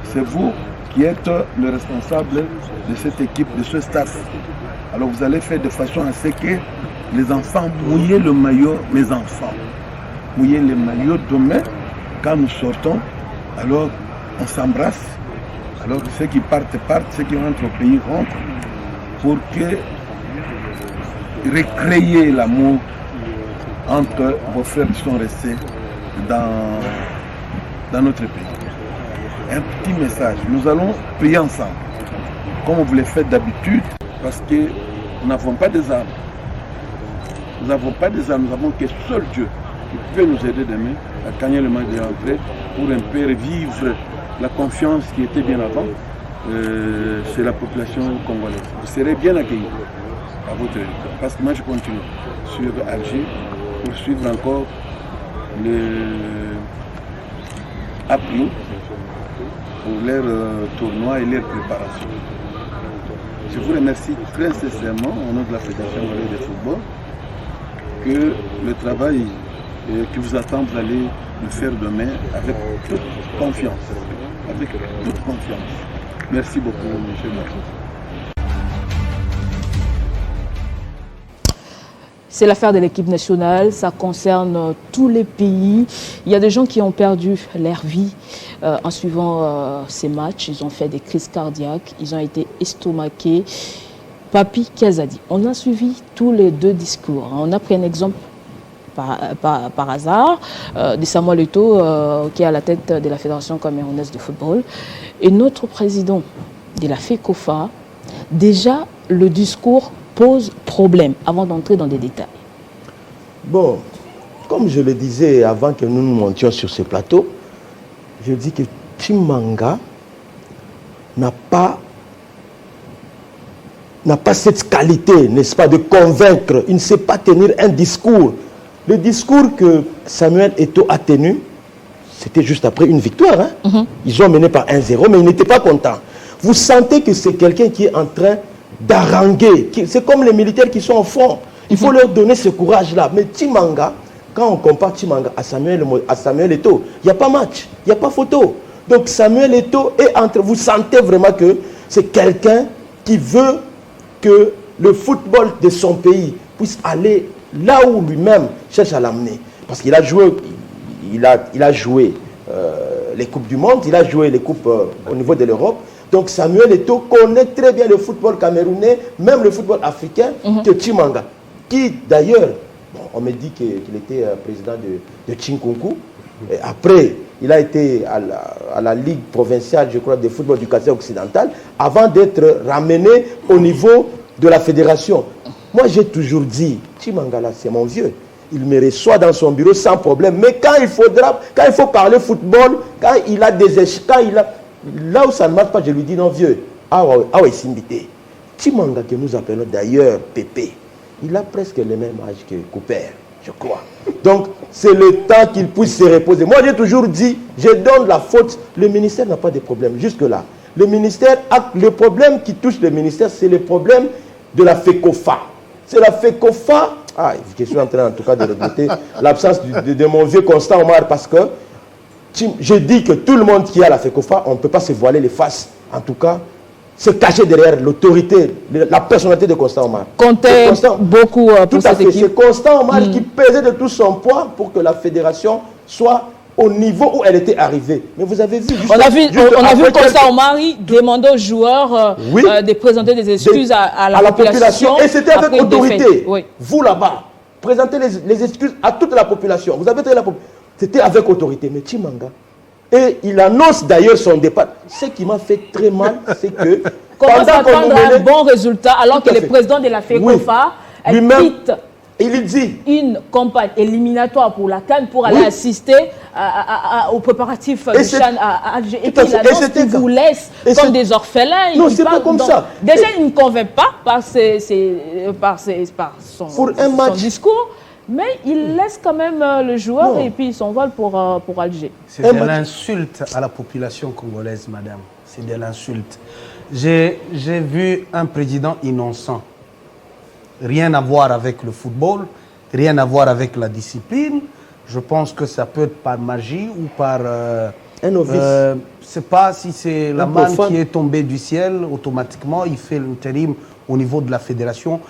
C'est vous qui êtes le responsable de cette équipe, de ce staff. Alors, vous allez faire de façon à ce que les enfants mouillent le maillot, mes enfants. Mouillez le maillot demain, quand nous sortons, alors on s'embrasse. Alors, ceux qui partent, ceux qui rentrent au pays rentrent, pour que recréer l'amour entre vos frères qui sont restés dans notre pays. Un petit message, nous allons prier ensemble, comme vous le faites d'habitude, parce que nous n'avons pas des armes. Nous n'avons pas des armes, nous avons que seul Dieu qui peut nous aider demain à gagner le match de l'entrée pour un peu revivre la confiance qui était bien avant chez la population congolaise. Vous serez bien accueillis à votre état. Parce que moi je continue sur Alger pour suivre encore appli pour leur tournoi et leur préparation. Je vous remercie très sincèrement au nom de la Fédération congolaise de football que le travail qui vous attend, vous allez le faire demain avec toute confiance. Avec toute confiance. Merci beaucoup, monsieur le maire. C'est l'affaire de l'équipe nationale, ça concerne tous les pays. Il y a des gens qui ont perdu leur vie en suivant ces matchs. Ils ont fait des crises cardiaques, ils ont été estomaqués. Papi Kazadi, on a suivi tous les deux discours. On a pris un exemple par hasard de Samuel Eto'o qui est à la tête de la Fédération camerounaise de football. Et notre président de la FECOFA, déjà le discours pose problème, avant d'entrer dans des détails. Bon, comme je le disais avant que nous nous montions sur ce plateau, je dis que Chimanga n'a pas cette qualité, n'est-ce pas, de convaincre. Il ne sait pas tenir un discours. Le discours que Samuel Eto'o a tenu, c'était juste après une victoire. Hein? Ils ont mené par 1-0, mais ils n'étaient pas contents. Vous sentez que c'est quelqu'un qui est en train d'haranguer. C'est comme les militaires qui sont au front. Il faut leur donner ce courage-là. Mais Chimanga, quand on compare Chimanga à Samuel Eto'o, il n'y a pas match, il n'y a pas photo. Donc Samuel Eto'o est entre... Vous sentez vraiment que c'est quelqu'un qui veut que le football de son pays puisse aller là où lui-même cherche à l'amener. Parce qu'il a joué, il a joué les Coupes du Monde, il a joué les Coupes au niveau de l'Europe. Donc Samuel Eto'o connaît très bien le football camerounais, même le football africain, que Chimanga. Qui d'ailleurs, on me dit qu'il était président de Chinkonkou. Et après, il a été à la Ligue provinciale, je crois, de football du Kazaï occidental, avant d'être ramené au niveau de la fédération. Moi, j'ai toujours dit, Chimangala, c'est mon vieux. Il me reçoit dans son bureau sans problème. Mais quand il faut parler football, quand il a des échecs, là où ça ne marche pas, je lui dis non, vieux. Ah ouais, Simbité. Chimanga, que nous appelons d'ailleurs Pépé, il a presque le même âge que Cooper, je crois. Donc, c'est le temps qu'il puisse se reposer. Moi, j'ai toujours dit, je donne la faute. Le ministère n'a pas de problème. Jusque-là, le problème qui touche le ministère, c'est le problème de la FECOFA. C'est la FECOFA. Je suis en train, en tout cas, de regretter l'absence de mon vieux Constant Omar parce que je dis que tout le monde qui est à la FECOFA, on ne peut pas se voiler les faces. En tout cas, se cacher derrière l'autorité, la personnalité de Constant Omar. Comptait beaucoup pour cette équipe. C'est Constant Omar qui pesait de tout son poids pour que la fédération soit au niveau où elle était arrivée. Mais vous avez vu... On a vu Constant Omar demander aux joueurs de présenter des excuses à la population. Et c'était avec autorité. Oui. Vous là-bas, présentez les excuses à toute la population. Vous avez la population. C'était avec autorité. Mais Chimanga, et il annonce d'ailleurs son départ. Ce qui m'a fait très mal, c'est que... Comment s'attendre à un bon résultat alors que le président de la FECOFA quitte il dit une campagne éliminatoire pour la CAN pour aller assister aux préparatifs du CHAN à Alger et qu'il annonce qu'il vous laisse comme des orphelins. Non, c'est pas comme ça. Déjà, il ne convainc pas par son discours. Mais il laisse quand même le joueur et puis il s'envole pour Alger. C'est de l'insulte à la population congolaise, madame. C'est de l'insulte. J'ai vu un président innocent. Rien à voir avec le football, rien à voir avec la discipline. Je pense que ça peut être par magie ou par... un novice. Je ne sais pas si c'est la manne qui est tombée du ciel, automatiquement, il fait l'intérim au niveau de la fédération.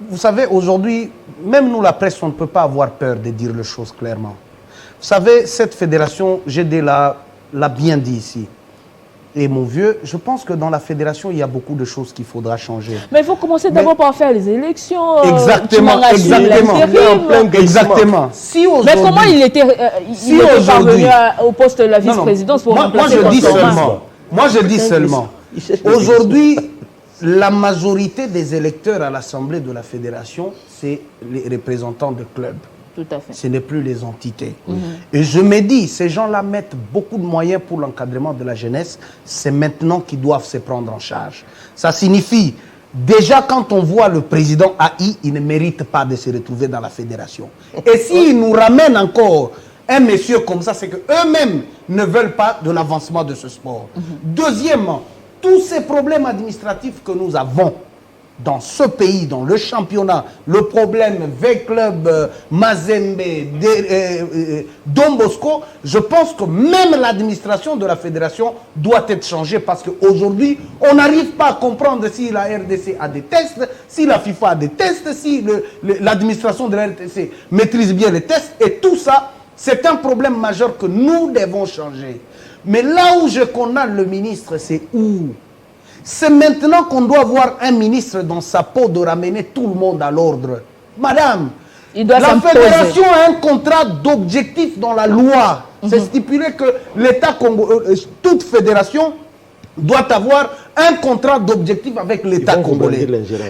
Vous savez, aujourd'hui, même nous, la presse, on ne peut pas avoir peur de dire les choses clairement. Vous savez, cette fédération, GD l'a bien dit ici. Et mon vieux, je pense que dans la fédération, il y a beaucoup de choses qu'il faudra changer. Mais il faut commencer d'abord par faire les élections. Exactement, exactement. Si mais comment il était parvenu au poste de la vice-présidence pour remplacer Moi, je dis seulement. Aujourd'hui, la majorité des électeurs à l'Assemblée de la Fédération, c'est les représentants de clubs. Tout à fait. Ce n'est plus les entités. Et je me dis, ces gens-là mettent beaucoup de moyens pour l'encadrement de la jeunesse. C'est maintenant qu'ils doivent se prendre en charge. Ça signifie, déjà quand on voit le président AI, il ne mérite pas de se retrouver dans la fédération. Et s'il nous ramène encore un monsieur comme ça, c'est qu'eux-mêmes ne veulent pas de l'avancement de ce sport. Deuxièmement, tous ces problèmes administratifs que nous avons dans ce pays, dans le championnat, le problème V-Club, Mazembe, Don Bosco, je pense que même l'administration de la fédération doit être changée parce qu'aujourd'hui, on n'arrive pas à comprendre si la RDC a des tests, si la FIFA a des tests, si l'administration de la RDC maîtrise bien les tests. Et tout ça, c'est un problème majeur que nous devons changer. Mais là où je condamne le ministre, c'est où? C'est maintenant qu'on doit voir un ministre dans sa peau de ramener tout le monde à l'ordre. Madame, la fédération a un contrat d'objectif dans la loi. C'est stipulé que l'État congolais, toute fédération doit avoir un contrat d'objectif avec l'État congolais.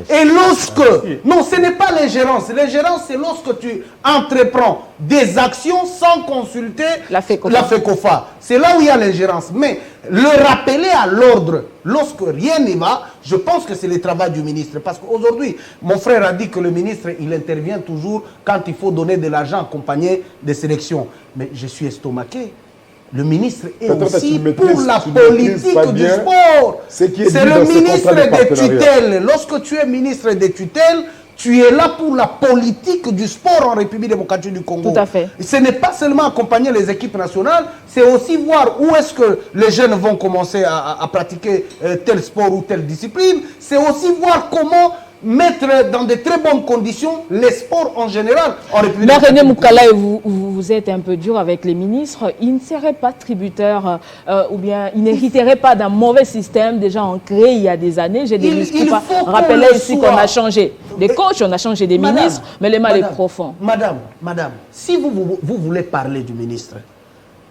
Et lorsque... Non, ce n'est pas l'ingérence. L'ingérence, c'est lorsque tu entreprends des actions sans consulter la FECOFA. C'est là où il y a l'ingérence. Mais le rappeler à l'ordre lorsque rien ne va, je pense que c'est le travail du ministre. Parce qu'aujourd'hui, mon frère a dit que le ministre, il intervient toujours quand il faut donner de l'argent accompagné des sélections. Mais je suis estomaqué. Le ministre est aussi pour la politique du sport. C'est le ministre des tutelles. Lorsque tu es ministre des tutelles, tu es là pour la politique du sport en République démocratique du Congo. Tout à fait. Ce n'est pas seulement accompagner les équipes nationales, c'est aussi voir où est-ce que les jeunes vont commencer à pratiquer tel sport ou telle discipline. C'est aussi voir comment mettre dans de très bonnes conditions les sports en général en République. Mais René Moukala, vous êtes un peu dur avec les ministres. Ils ne seraient pas tributaires ou bien ils n'hériteraient pas d'un mauvais système déjà ancré il y a des années. J'ai des ministres qui rappelaient ici qu'on a changé des coachs, on a changé des ministres, mais le mal est profond. Madame, si vous voulez parler du ministre,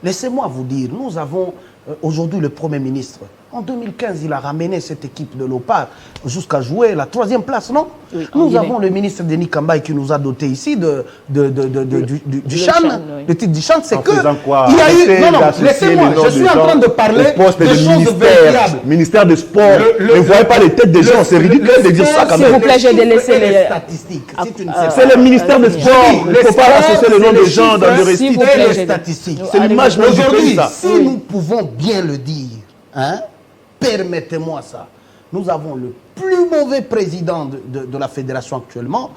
laissez-moi vous dire, nous avons aujourd'hui le Premier ministre. En 2015, il a ramené cette équipe de Lopar jusqu'à jouer la 3e place, non? Oui, nous avons le ministre Denis Kambaye qui nous a doté ici du CHAN. Oui. Le titre du CHAN, c'est que... Il y a eu... Non, laissez-moi, je suis en train de parler de choses vérifiables. Ministère des Sports, ne voyez pas les têtes des gens, c'est ridicule de dire ça quand même. S'il vous plaît, j'ai délaissé les statistiques. C'est le ministère des Sports, il ne faut pas associer le nom des gens dans le récit. Les statistiques. C'est l'image même du pays, ça. Si nous pouvons bien le dire, hein, permettez-moi ça. Nous avons le plus mauvais président de la fédération actuellement,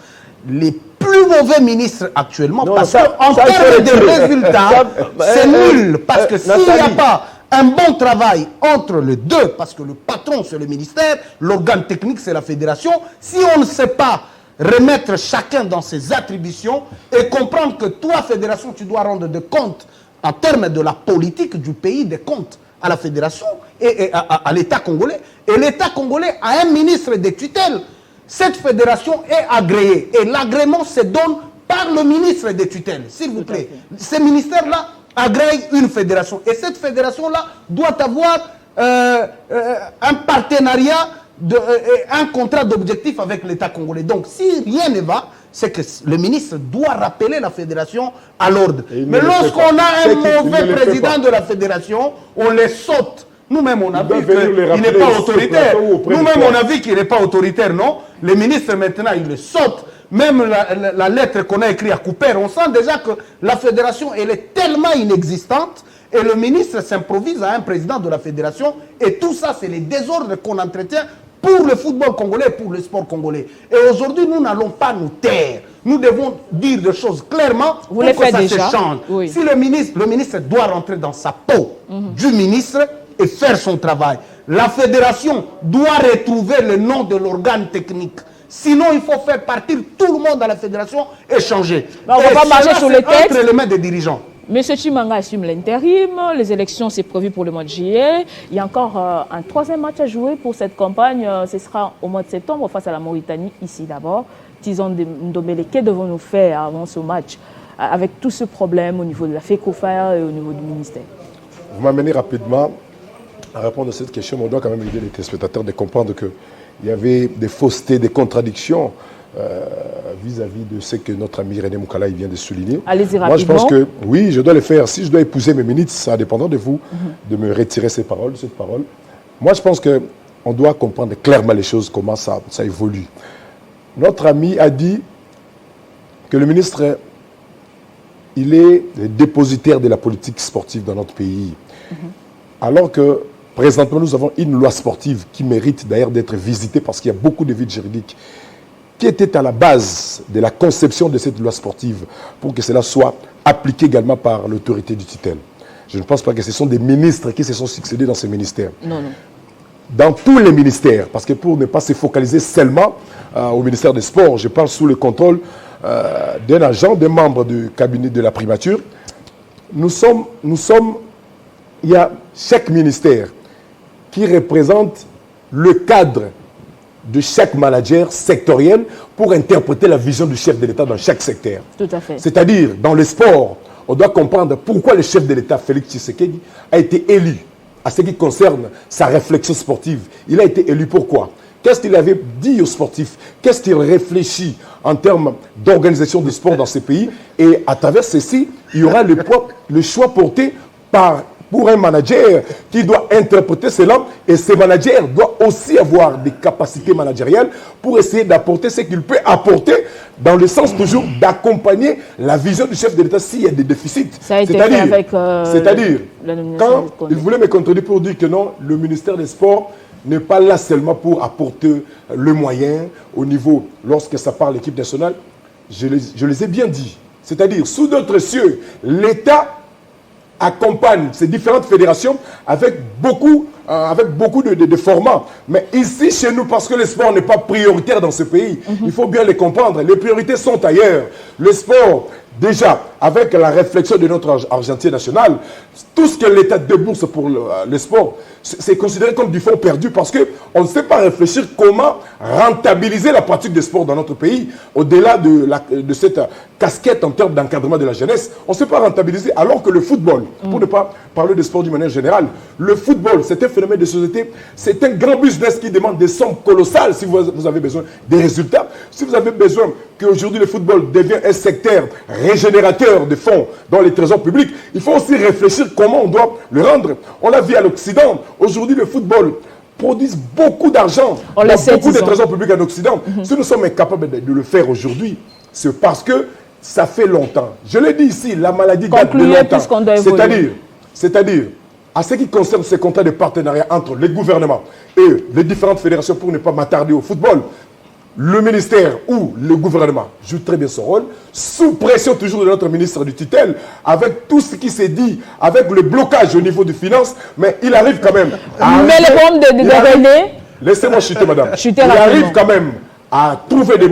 les plus mauvais ministres actuellement, parce qu'en termes de résultats, c'est nul. Parce que s'il n'y a pas un bon travail entre les deux, parce que le patron c'est le ministère, l'organe technique c'est la fédération, si on ne sait pas remettre chacun dans ses attributions et comprendre que toi, fédération, tu dois rendre des comptes en termes de la politique du pays, des comptes à la fédération et à l'État congolais. Et l'État congolais a un ministre de tutelle. Cette fédération est agréée. Et l'agrément se donne par le ministre de tutelle, s'il vous plaît. Ces ministères-là agréent une fédération. Et cette fédération-là doit avoir un partenariat, un contrat d'objectif avec l'État congolais. Donc, si rien ne va, c'est que le ministre doit rappeler la fédération à l'ordre. Mais lorsqu'on a un mauvais président de la fédération, on les saute. Nous-mêmes, on a vu qu'il n'est pas autoritaire. Nous-mêmes, on a vu qu'il n'est pas autoritaire, non? Les ministres, maintenant, ils le sautent. Même la lettre qu'on a écrite à Cooper, on sent déjà que la fédération, elle est tellement inexistante et le ministre s'improvise à un président de la fédération. Et tout ça, c'est les désordres qu'on entretient pour le football congolais, pour le sport congolais. Et aujourd'hui, nous n'allons pas nous taire. Nous devons dire des choses clairement pour que ça se change. Oui. Si le ministre doit rentrer dans sa peau du ministre et faire son travail. La fédération doit retrouver le nom de l'organe technique. Sinon, il faut faire partir tout le monde à la fédération et changer. On ne va pas marcher sur les textes. Entre les mains des dirigeants. Monsieur Chimanga assume l'intérim, les élections c'est prévu pour le mois de juillet. Il y a encore un 3e match à jouer pour cette campagne, ce sera au mois de septembre face à la Mauritanie, ici d'abord. Tison Ndombele, que devons-nous faire avant ce match avec tout ce problème au niveau de la FECOFA et au niveau du ministère? Vous m'amenez rapidement à répondre à cette question, mais on doit quand même aider les téléspectateurs de comprendre qu'il y avait des faussetés, des contradictions vis-à-vis de ce que notre ami René Moukala vient de souligner. Allez-y rapidement. Moi, je pense que, oui, je dois le faire. Si je dois épouser mes minutes, ça dépendra de vous de me retirer cette parole. Moi, je pense qu'on doit comprendre clairement les choses, comment ça évolue. Notre ami a dit que le ministre, il est le dépositaire de la politique sportive dans notre pays. Alors que, présentement, nous avons une loi sportive qui mérite d'ailleurs d'être visitée parce qu'il y a beaucoup de vides juridiques qui étaient à la base de la conception de cette loi sportive pour que cela soit appliqué également par l'autorité du tutelle. Je ne pense pas que ce sont des ministres qui se sont succédés dans ces ministères. Non. Dans tous les ministères, parce que pour ne pas se focaliser seulement au ministère des Sports, je parle sous le contrôle d'un agent, d'un membre du cabinet de la primature, il y a chaque ministère qui représente le cadre de chaque manager sectoriel pour interpréter la vision du chef de l'État dans chaque secteur. Tout à fait. C'est-à-dire, dans le sport, on doit comprendre pourquoi le chef de l'État, Félix Tshisekedi, a été élu à ce qui concerne sa réflexion sportive. Il a été élu pourquoi? Qu'est-ce qu'il avait dit aux sportifs? Qu'est-ce qu'il réfléchit en termes d'organisation du sport dans ces pays? Et à travers ceci, il y aura le choix porté pour un manager qui doit interpréter cela, et ce manager doit aussi avoir des capacités managériales pour essayer d'apporter ce qu'il peut apporter dans le sens toujours d'accompagner la vision du chef de l'État s'il y a des déficits. Ça a été fait avec c'est-à-dire, quand il voulait me contredire pour dire que non, le ministère des Sports n'est pas là seulement pour apporter le moyen au niveau, lorsque ça parle l'équipe nationale, je les ai bien dit. C'est-à-dire, sous d'autres cieux, l'État accompagne ces différentes fédérations avec beaucoup avec beaucoup de formats. Mais ici, chez nous, parce que le sport n'est pas prioritaire dans ce pays, il faut bien les comprendre. Les priorités sont ailleurs. Le sport, déjà, avec la réflexion de notre argentier national, tout ce que l'État débourse pour le sport, c'est considéré comme du fonds perdu parce qu'on ne sait pas réfléchir comment rentabiliser la pratique du sport dans notre pays, au-delà de cette casquette en termes d'encadrement de la jeunesse. On ne sait pas rentabiliser, alors que le football, pour ne pas parler de sport d'une manière générale, le football, c'est un phénomène de société, c'est un grand business qui demande des sommes colossales si vous avez besoin des résultats, si vous avez besoin qu'aujourd'hui le football devienne un secteur régénérateur de fonds dans les trésors publics, il faut aussi réfléchir comment on doit le rendre. On l'a vu à l'Occident. Aujourd'hui, le football produit beaucoup d'argent. Il y a beaucoup de trésors publics en Occident. Si nous sommes incapables de le faire aujourd'hui, c'est parce que ça fait longtemps. Je l'ai dit ici, la maladie date de longtemps. C'est-à-dire, à ce qui concerne ces contrats de partenariat entre les gouvernements et les différentes fédérations, pour ne pas m'attarder au football, le ministère ou le gouvernement joue très bien son rôle, sous pression toujours de notre ministre du tutelle, avec tout ce qui s'est dit, avec le blocage au niveau des finances, mais il arrive quand même mais le problème de René... Laissez-moi chuter, madame. Il arrive quand même à trouver des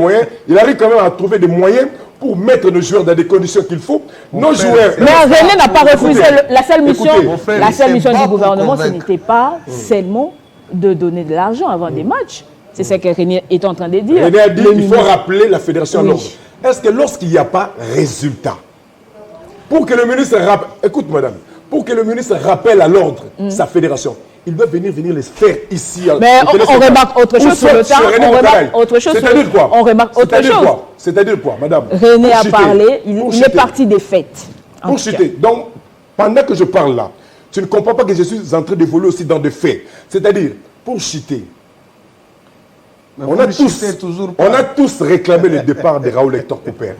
moyens, pour mettre nos joueurs dans des conditions qu'il faut. Nos joueurs... Mais René n'a pas refusé. La seule mission du gouvernement, ce n'était pas seulement de donner de l'argent avant des matchs. C'est ce que René est en train de dire. René a dit qu'il faut rappeler la fédération à l'ordre. Est-ce que lorsqu'il n'y a pas résultat, pour que le ministre rappelle, écoute madame, pour que le ministre rappelle à l'ordre sa fédération, il doit venir les faire ici. Mais on remarque autre chose sur le terrain. On remarque autre chose. C'est-à-dire quoi? On remarque autre chose. C'est-à-dire quoi, madame? René a parlé, il est parti des faits. Pour chuter. Donc, pendant que je parle là, tu ne comprends pas que je suis en train d'évoluer aussi dans des faits. C'est-à-dire, pour chuter, on a tous réclamé le départ de Raoul Hector Cooper.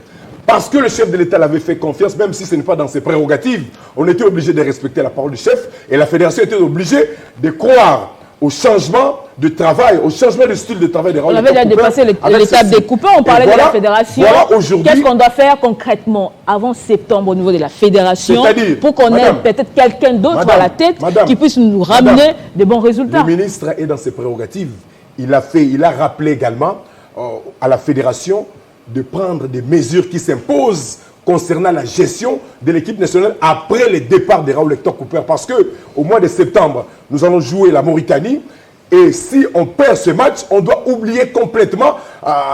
Parce que le chef de l'État l'avait fait confiance, même si ce n'est pas dans ses prérogatives, on était obligé de respecter la parole du chef et la fédération était obligée de croire au changement de travail, au changement de style de travail de Raoul Hector Cooper. On avait déjà dépassé l'étape des coupeurs, on parlait de la fédération. Qu'est-ce qu'on doit faire concrètement avant septembre au niveau de la fédération pour qu'on ait peut-être quelqu'un d'autre à la tête qui puisse nous ramener de bons résultats? Le ministre est dans ses prérogatives. Il a rappelé également à la fédération de prendre des mesures qui s'imposent concernant la gestion de l'équipe nationale après le départ de Raoul Hector Cooper. Parce qu'au mois de septembre, nous allons jouer la Mauritanie. Et si on perd ce match, on doit oublier complètement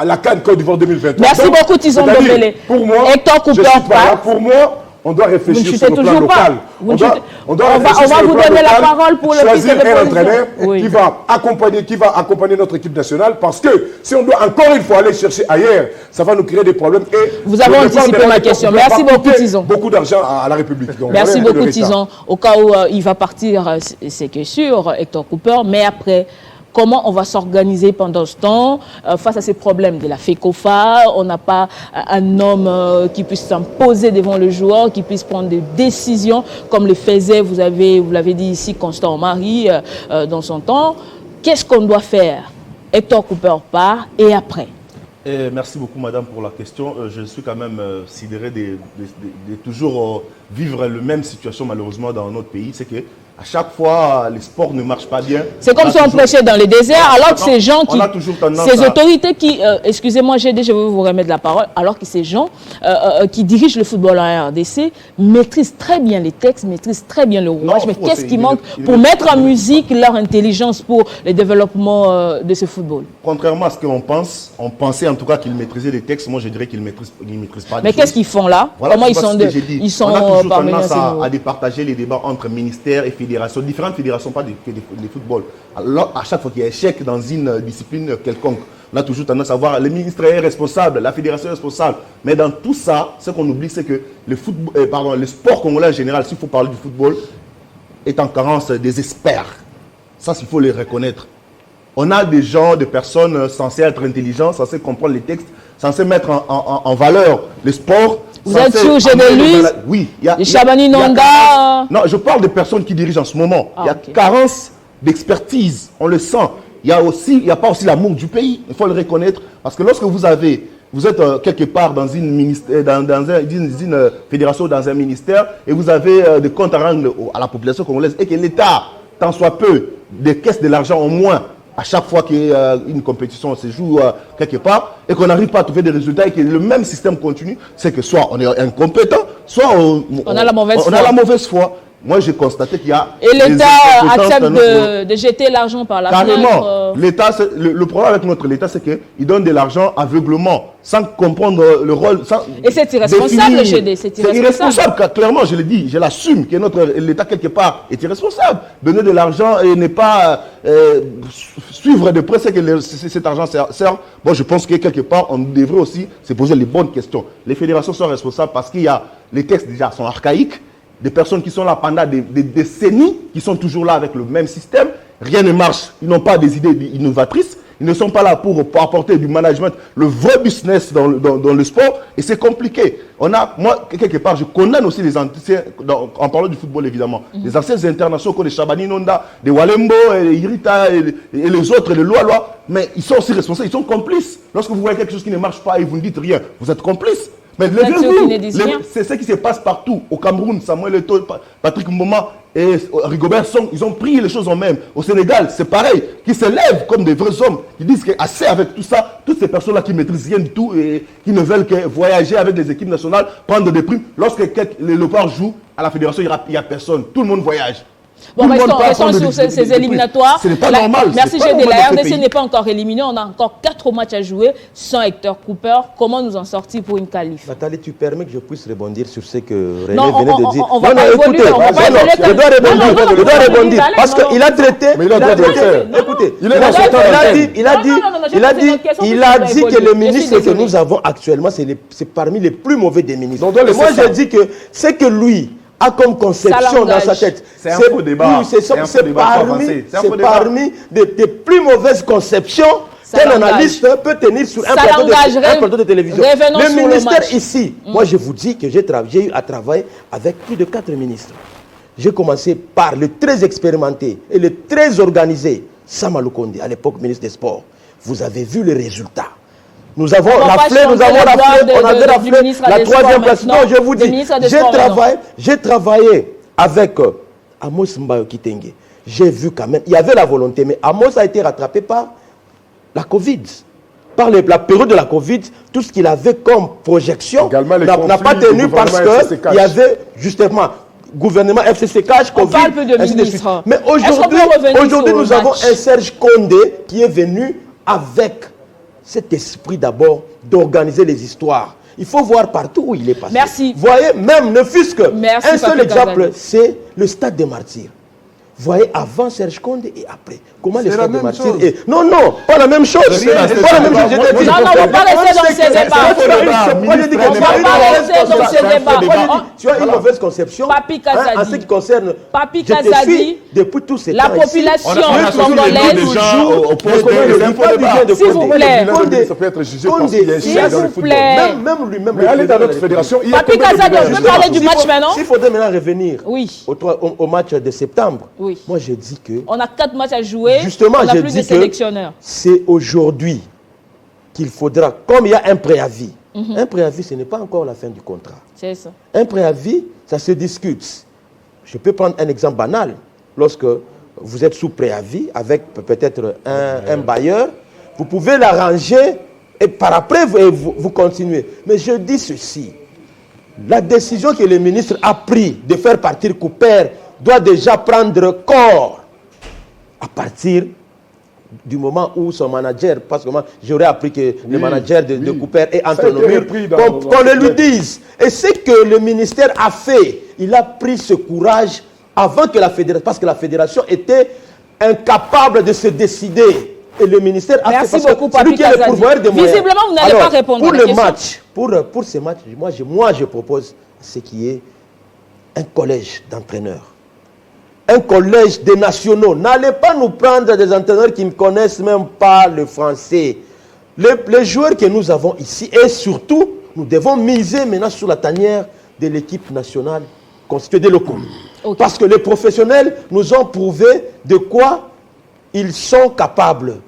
la CAN Côte d'Ivoire 2023. Merci beaucoup, Tison Dombele. Pour moi, Hector Cooper pour moi, on doit réfléchir sur le plan local. On va vous donner la parole pour le choisir un entraîneur qui va accompagner notre équipe nationale, parce que si on doit encore une fois aller chercher ailleurs, ça va nous créer des problèmes. Et vous avez anticipé ma question. Merci beaucoup, Tison. Beaucoup d'argent à la République. Donc, merci beaucoup, Tison. Au cas où il va partir, c'est que sûr, Hector Cooper, mais après... Comment on va s'organiser pendant ce temps face à ces problèmes de la FECOFA? On n'a pas un homme qui puisse s'imposer devant le joueur, qui puisse prendre des décisions comme le faisait, vous l'avez dit ici, Constant Omari dans son temps. Qu'est-ce qu'on doit faire? Hector Cooper part et après? Merci beaucoup, madame, pour la question. Je suis quand même sidéré de toujours vivre la même situation, malheureusement, dans notre pays. C'est que à chaque fois, les sports ne marchent pas bien. C'est comme si on prêchait dans les déserts, alors que ces gens ces autorités qui, excusez-moi, je vais vous remettre la parole, alors que ces gens qui dirigent le football en RDC maîtrisent très bien les textes, maîtrisent très bien le rouage, mais qu'est-ce qui manque pour mettre en musique leur intelligence pour le développement de ce football? Contrairement à ce qu'on pense, on pensait en tout cas qu'ils maîtrisaient les textes. Moi, je dirais qu'ils ne maîtrisent pas. Mais qu'est-ce qu'ils font là? Voilà, comment ils sont on a toujours tendance à départager les débats entre ministères et fédérations, différentes fédérations, pas des football. Alors, à chaque fois qu'il y a échec dans une discipline quelconque, on a toujours tendance à voir le ministre est responsable, la fédération est responsable. Mais dans tout ça, ce qu'on oublie, c'est que le sport congolais en général, s'il faut parler du football, est en carence des experts. Ça, il faut les reconnaître. On a des gens, des personnes censées être intelligents, censées comprendre les textes, censées mettre en valeur le sport. Vous êtes sûr, j'ai de lui? Oui. Les Chabani Nonga. Non, je parle des personnes qui dirigent en ce moment. Il y a carence d'expertise, on le sent. Il n'y a pas aussi l'amour du pays, il faut le reconnaître. Parce que lorsque vous êtes quelque part dans une fédération, dans un ministère, et vous avez des comptes à rendre à la population congolaise, et que l'État tant soit peu, décaissent de l'argent au moins à chaque fois qu'il y a une compétition, on se joue quelque part, et qu'on n'arrive pas à trouver des résultats et que le même système continue, c'est que soit on est incompétent, soit on a la mauvaise foi. On a la mauvaise foi. Moi, j'ai constaté qu'il y a... Et l'État accepte de jeter l'argent par la fenêtre. Carrément. L'État, le problème avec notre État, c'est qu'il donne de l'argent aveuglement, sans comprendre le rôle. Et c'est irresponsable, le GD. C'est irresponsable, clairement, je l'ai dit. Je l'assume que l'État, quelque part, est irresponsable. Donner de l'argent et ne pas suivre de près ce que cet argent sert. Bon, je pense que quelque part, on devrait aussi se poser les bonnes questions. Les fédérations sont responsables parce qu'il y a... Les textes déjà sont archaïques. Des personnes qui sont là pendant des décennies, qui sont toujours là avec le même système. Rien ne marche. Ils n'ont pas des idées innovatrices. Ils ne sont pas là pour apporter du management, le vrai business dans le sport. Et c'est compliqué. Moi, quelque part, je condamne aussi les anciens, en parlant du football évidemment, les anciens internationaux comme les Chabani Nonda, les Walembo, les Irita et les autres, les Loa. Mais ils sont aussi responsables, ils sont complices. Lorsque vous voyez quelque chose qui ne marche pas et vous ne dites rien, vous êtes complices. Mais c'est ce qui se passe partout. Au Cameroun, Samuel Eto'o, Patrick Mboma et Rigobert Song, ils ont pris les choses en main. Au Sénégal, c'est pareil. Qui se lèvent comme des vrais hommes, qui disent qu'assez avec tout ça, toutes ces personnes-là qui ne maîtrisent rien du tout et qui ne veulent que voyager avec les équipes nationales, prendre des primes. Lorsque les Léopards jouent à la fédération, il n'y a personne. Tout le monde voyage. Bon, restons sur ces éliminatoires. Ce n'est pas normal. Merci, GD. La RDC n'est pas encore éliminée. On a encore 4 matchs à jouer sans Hector Cooper. Comment nous en sortir pour une qualif? Nathalie, tu permets que je puisse rebondir sur ce que René venait de dire? On va pas évoluer. Je dois rebondir. Parce qu'il a traité. Mais il a droit de le faire. Écoutez, il a dit que le ministre que nous avons actuellement, c'est parmi les plus mauvais des ministres. Moi, je dis que c'est que lui a comme conception dans sa tête. C'est un faux débat. C'est parmi des plus mauvaises conceptions qu'un analyste peut tenir sur un plateau de télévision. Le ministère ici, moi je vous dis que j'ai eu à travailler avec plus de 4 ministres. J'ai commencé par le très expérimenté et le très organisé Sama Lukonde, à l'époque ministre des Sports. Vous avez vu le résultat. Nous avons raflé, on avait raflé la 3e place. Non, je vous dis, j'ai travaillé avec Amos Mbayo Kitenge. J'ai vu quand même, il y avait la volonté, mais Amos a été rattrapé par la Covid. Par la période de la Covid, tout ce qu'il avait comme projection n'a pas tenu parce qu'il y avait justement gouvernement FCC Cash, Covid, on parle peu de ministre. Mais aujourd'hui, nous avons un Serge Condé qui est venu avec cet esprit d'abord d'organiser les histoires. Il faut voir partout où il est passé. Merci. Voyez, même ne fût-ce que un seul exemple, c'est le stade des Martyrs. Voyez, avant Serge Condé et après. Comment le stade des Martyrs est... Non, pas la même chose. Pas la même chose. Non, on ne va pas rester dans ces débats. Moi, je dis que tu as une mauvaise conception en ce qui concerne... Papi Kazadi, depuis tous ces temps la population congolaise, s'il vous plaît. Ça peut être jugé parce qu'il y a un chien dans le football. Même lui-même. Mais allez dans notre fédération. Papi Kazadi, on peut parler du match maintenant? S'il faudrait maintenant revenir au match de septembre, oui. Moi je dis que... On a 4 matchs à jouer, justement, on a plus de sélectionneurs. C'est aujourd'hui qu'il faudra, comme il y a un préavis, un préavis ce n'est pas encore la fin du contrat. C'est ça. Un préavis, ça se discute. Je peux prendre un exemple banal. Lorsque vous êtes sous préavis avec peut-être un bailleur, vous pouvez l'arranger et par après vous continuez. Mais je dis ceci, la décision que le ministre a prise de faire partir Cooper doit déjà prendre corps à partir du moment où son manager, parce que moi j'aurais appris que le manager de Cooper est Antonomir, qu'on le lui dise. Et ce que le ministère a fait, il a pris ce courage avant que la fédération, parce que la fédération était incapable de se décider. Et le ministère a fait, parce que celui qui est le pourvoyeur des moyens. Visiblement, vous n'allez pas répondre pour le match, pour ce match, moi je propose ce qui est un collège d'entraîneurs. Un collège des nationaux. N'allez pas nous prendre des entraîneurs qui ne connaissent même pas le français. Les joueurs que nous avons ici, et surtout, nous devons miser maintenant sur la tanière de l'équipe nationale constituée de locaux. Okay. Parce que les professionnels nous ont prouvé de quoi ils sont capables.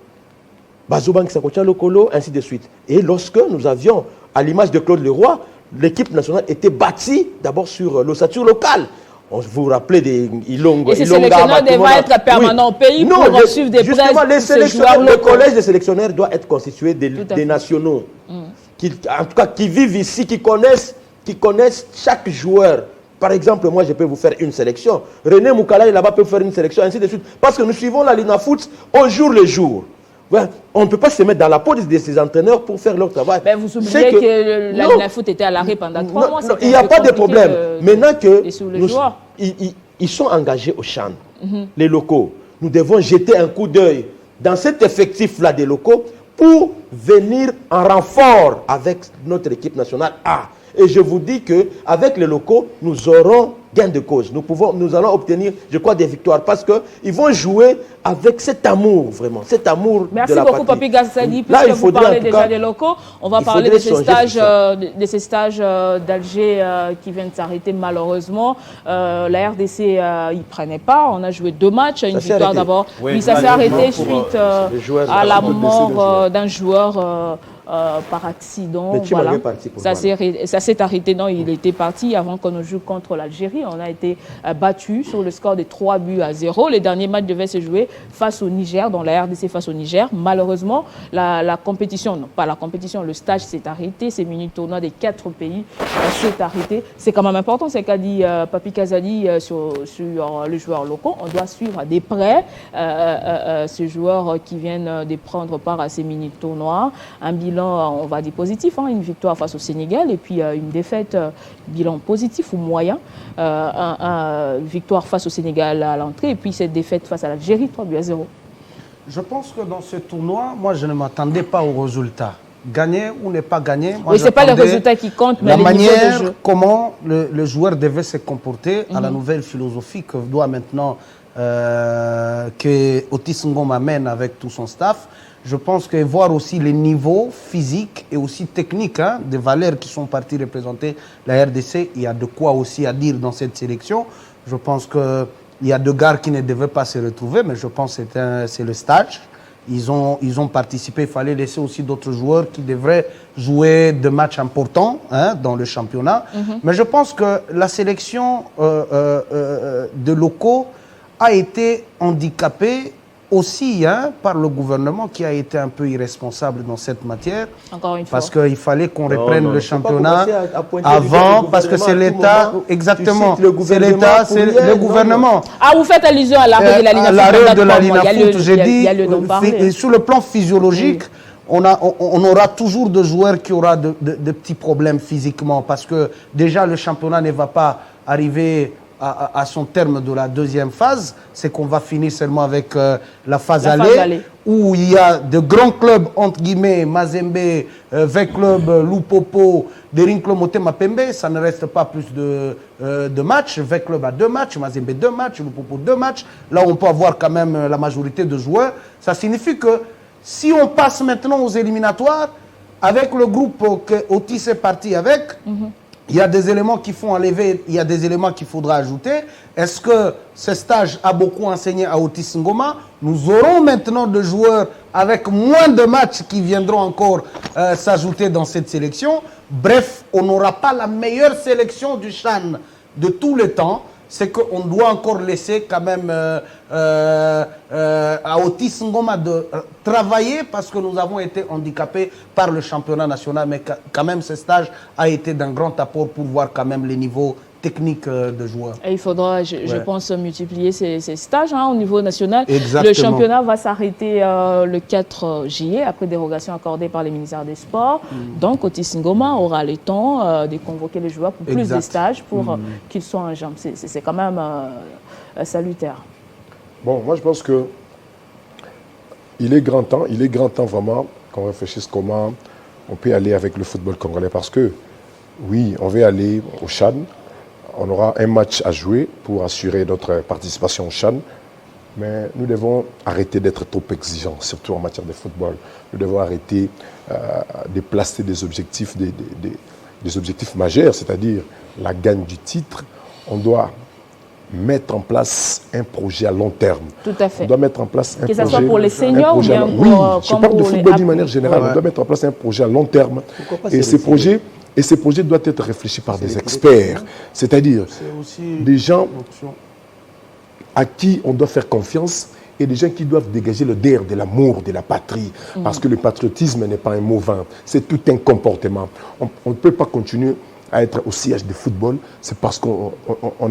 Bazobank Sakocha Lokolo, ainsi de suite. Et lorsque nous avions, à l'image de Claude Leroy, l'équipe nationale était bâtie d'abord sur l'ossature locale. Vous vous rappelez des Ilonga. Et ces sélectionneurs doivent être permanents au pays pour suivre des prêts. Justement, le collège des sélectionneurs doit être constitué des nationaux. En tout cas, qui vivent ici, qui connaissent chaque joueur. Par exemple, moi, je peux vous faire une sélection. René Moukala, là-bas, peut faire une sélection, ainsi de suite. Parce que nous suivons la Lina Foot au jour le jour. Ouais, on ne peut pas se mettre dans la peau de ces entraîneurs pour faire leur travail. Ben, vous oubliez que la Lina Foot était à l'arrêt pendant 3 mois. Non, il n'y a pas de problème. Maintenant que ils sont engagés au CHAN, les locaux, nous devons jeter un coup d'œil dans cet effectif-là des locaux pour venir en renfort avec notre équipe nationale A. Et je vous dis qu'avec les locaux, nous aurons gain de cause. Nous allons obtenir, je crois, des victoires parce qu'ils vont jouer avec cet amour, vraiment, cet amour de la patrie. Merci beaucoup, Papi Gassadi. Puisque vous parlez déjà des locaux, on va parler de ces stages d'Alger qui viennent de s'arrêter malheureusement. La RDC, ils ne prenaient pas. On a joué 2 matchs, une victoire d'abord. Oui, ça s'est arrêté suite à la mort d'un joueur par accident. Voilà. Ça s'est arrêté. Non, il était parti avant qu'on ne joue contre l'Algérie. On a été battu sur le score de 3-0. Les derniers matchs devaient se jouer face au Niger, dans la RDC face au Niger. Malheureusement, la compétition, non pas la compétition, le stage s'est arrêté. Ces mini-tournois des 4 pays s'est arrêté. C'est quand même important, c'est qu'a dit Papi Kazadi sur les joueurs locaux. On doit suivre des près ces joueurs qui viennent de prendre part à ces mini-tournois. Un bilan, on va dire positif, une victoire face au Sénégal et puis une défaite, bilan positif ou moyen. Une victoire face au Sénégal à l'entrée et puis cette défaite face à l'Algérie, 3-0. Je pense que dans ce tournoi, moi je ne m'attendais pas aux résultats. Gagner ou ne pas gagner. Oui, ce n'est pas les résultats qui comptent, mais la les manière de jeu. Comment le joueur devait se comporter à la nouvelle philosophie que doit maintenant que Otis Ngoma mène avec tout son staff. Je pense que voir aussi les niveaux physiques et aussi techniques des valeurs qui sont parties représenter la RDC, il y a de quoi aussi à dire dans cette sélection. Je pense qu'il y a 2 gars qui ne devaient pas se retrouver, mais je pense que c'est le stage. Ils ont participé, il fallait laisser aussi d'autres joueurs qui devraient jouer de matchs importants dans le championnat. Mais je pense que la sélection de locaux a été handicapée aussi par le gouvernement qui a été un peu irresponsable dans cette matière. Encore une fois. Parce qu'il fallait qu'on reprenne le championnat avant, parce que c'est l'État, exactement, c'est l'État, c'est le gouvernement. Ah, vous faites allusion à l'arrêt de la Lina Foot. L'arrêt de la Lina Foot, j'ai dit, sur le plan physiologique, on aura toujours de joueurs qui auront de petits problèmes physiquement, parce que déjà le championnat ne va pas arriver à son terme de la 2e phase, c'est qu'on va finir seulement avec la phase aller, où il y a de grands clubs, entre guillemets, Mazembe, Vec Club, Lupopo, Derinklo Motema Pembe, ça ne reste pas plus de matchs. Vec Club a 2 matchs, Mazembe 2 matchs, Lupopo 2 matchs. Là, on peut avoir quand même la majorité de joueurs. Ça signifie que si on passe maintenant aux éliminatoires, avec le groupe que Otis est parti avec, il y a des éléments qui font enlever, il y a des éléments qu'il faudra ajouter. Est-ce que ce stage a beaucoup enseigné à Otis Ngoma? Nous aurons maintenant des joueurs avec moins de matchs qui viendront encore s'ajouter dans cette sélection. Bref, on n'aura pas la meilleure sélection du CHAN de tous les temps. C'est qu'on doit encore laisser quand même à Otis Ngoma de travailler parce que nous avons été handicapés par le championnat national. Mais quand même, ce stage a été d'un grand apport pour voir quand même les niveaux techniques de joueurs. Et il faudra, je pense, multiplier ces stages au niveau national. Exactement. Le championnat va s'arrêter le 4 juillet, après dérogation accordée par les ministères des Sports. Donc, Otis Ngoma aura le temps de convoquer les joueurs pour plus de stages pour qu'ils soient en jambes. C'est quand même salutaire. Bon, moi je pense que il est grand temps vraiment qu'on réfléchisse comment on peut aller avec le football congolais. Parce que, oui, on va aller au CHAN. On aura un match à jouer pour assurer notre participation au CHAN. Mais nous devons arrêter d'être trop exigeants, surtout en matière de football. Nous devons arrêter de placer des objectifs, des objectifs majeurs, c'est-à-dire la gagne du titre. On doit mettre en place un projet à long terme. Tout à fait. On doit mettre en place un projet... Que ce soit pour les seniors ou bien pour... Oui, je parle de football d'une manière générale. On doit mettre en place un projet à long terme. Et ces projets Et ces projets doivent être réfléchis par des experts, c'est-à-dire des gens à qui on doit faire confiance et des gens qui doivent dégager le DER de l'amour de la patrie. Parce que le patriotisme n'est pas un mot vain, c'est tout un comportement. On ne peut pas continuer à être au siège de football, c'est parce qu'on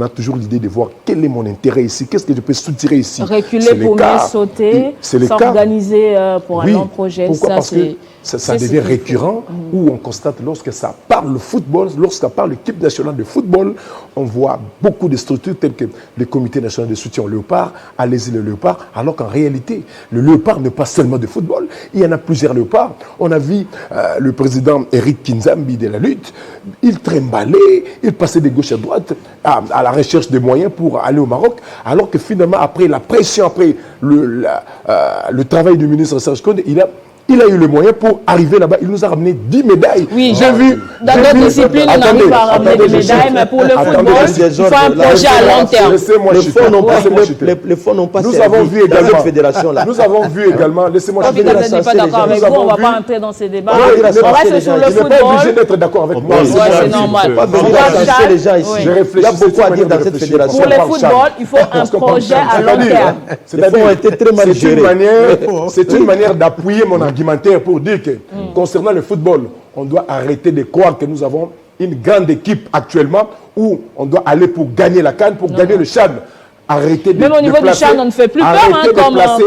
a toujours l'idée de voir quel est mon intérêt ici, qu'est-ce que je peux soutirer ici. Reculer pour mieux sauter, s'organiser pour un long projet. Pourquoi? Parce que ça devient récurrent, où on constate lorsque ça parle le football, lorsque ça parle l'équipe nationale de football, on voit beaucoup de structures telles que le comité national de soutien au léopard, allez-y le léopard, alors qu'en réalité, le léopard n'est pas seulement de football, il y en a plusieurs léopards. On a vu le président Eric Kinzambi de la lutte, il trimbalait, il passait de gauche à droite à la recherche de moyens pour aller au Maroc, alors que finalement, après la pression, après le travail du ministre Serge Konde, il a eu le moyen pour arriver là-bas. Il nous a ramené 10 médailles. Oui, j'ai vu. Dans d'autres disciplines, on n'arrive pas à ramener des médailles, mais pour le football, il faut un projet à long terme. Les fonds n'ont pas nous avons vu également cette fédération-là. Nous avons vu également, laissez-moi Vous n'êtes pas d'accord avec vous, on ne va pas entrer dans ces débats. On reste sur le football. Il n'est pas obligé d'être d'accord avec moi. C'est normal. Il y a beaucoup à dire dans cette fédération. Pour le football, il faut un projet à long terme. C'est une manière d'appuyer mon argumentaire pour dire que concernant le football, on doit arrêter de croire que nous avons une grande équipe actuellement où on doit aller pour gagner la CAN, pour gagner le CHAN. Arrêtez de Même au niveau du CHAN, on ne fait plus peur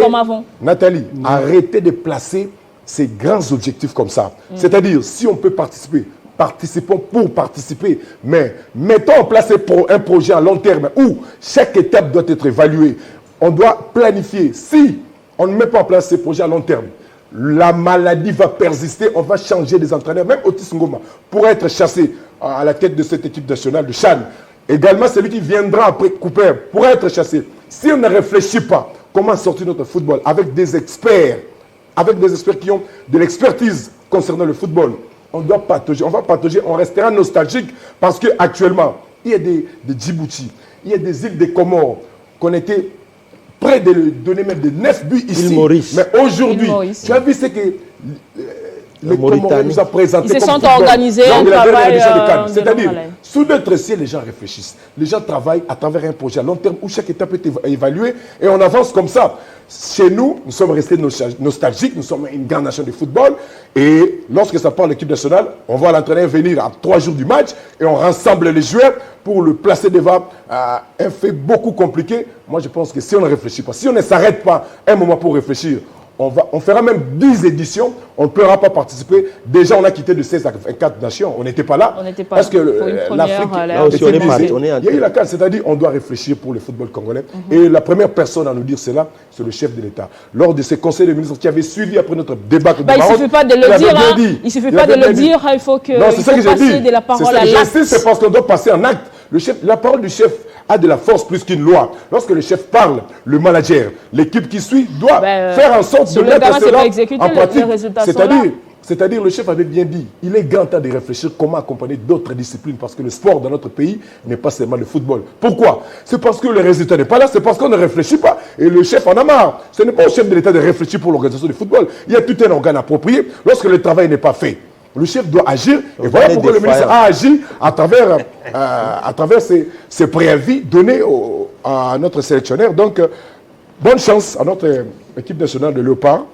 comme avant. Nathalie, arrêtez de placer ces grands objectifs comme ça. C'est-à-dire, si on peut participer, participons pour participer, mais mettons en place un projet à long terme où chaque étape doit être évaluée. On doit planifier. Si on ne met pas en place ces projets à long terme, la maladie va persister, on va changer des entraîneurs. Même Otis Ngoma, pour être chassé à la tête de cette équipe nationale de CHAN, également celui qui viendra après Cooper, pour être chassé. Si on ne réfléchit pas comment sortir notre football avec des experts qui ont de l'expertise concernant le football, on doit patauger, on va patauger, on restera nostalgique parce qu'actuellement, il y a des Djibouti, il y a des îles des Comores qu'on était près de donner même des 9 buts ici. Mais aujourd'hui, tu as vu ce que les Comoriens nous a présenté. Ils se sont organisés, on travaille. C'est-à-dire, sous notre ciel, les gens réfléchissent. Les gens travaillent à travers un projet à long terme où chaque étape est évaluée et on avance comme ça. Chez nous, nous sommes restés nostalgiques, nous sommes une grande nation de football et lorsque ça part l'équipe nationale, on voit l'entraîneur venir à 3 jours du match et on rassemble les joueurs pour le placer devant un fait beaucoup compliqué. Moi, je pense que si on ne réfléchit pas, si on ne s'arrête pas un moment pour réfléchir, on fera même 10 éditions, on ne pourra pas participer. Déjà, on a quitté de 16 à 24 nations, on n'était pas là. On n'était pas parce que l'Afrique, il y a eu la CAN, c'est-à-dire on doit réfléchir pour le football congolais. Et la première personne à nous dire cela, c'est le chef de l'État. Lors de ces conseils de ministres qui avaient suivi après notre débat il ne suffit pas de le dire, il ne suffit pas de le dire, il faut passer de la parole à l'acte. C'est parce qu'on doit passer en acte. La parole du chef a de la force plus qu'une loi. Lorsque le chef parle, le manager, l'équipe qui suit doit faire en sorte de mettre cela en pratique. C'est-à-dire, le chef avait bien dit, il est grand temps de réfléchir comment accompagner d'autres disciplines parce que le sport dans notre pays n'est pas seulement le football. Pourquoi? C'est parce que le résultat n'est pas là, c'est parce qu'on ne réfléchit pas. Et le chef en a marre. Ce n'est pas au chef de l'État de réfléchir pour l'organisation du football. Il y a tout un organe approprié lorsque le travail n'est pas fait. Le chef doit agir, et voilà pourquoi le ministre a agi à travers ces préavis donnés à notre sélectionneur. Donc, bonne chance à notre équipe nationale de léopards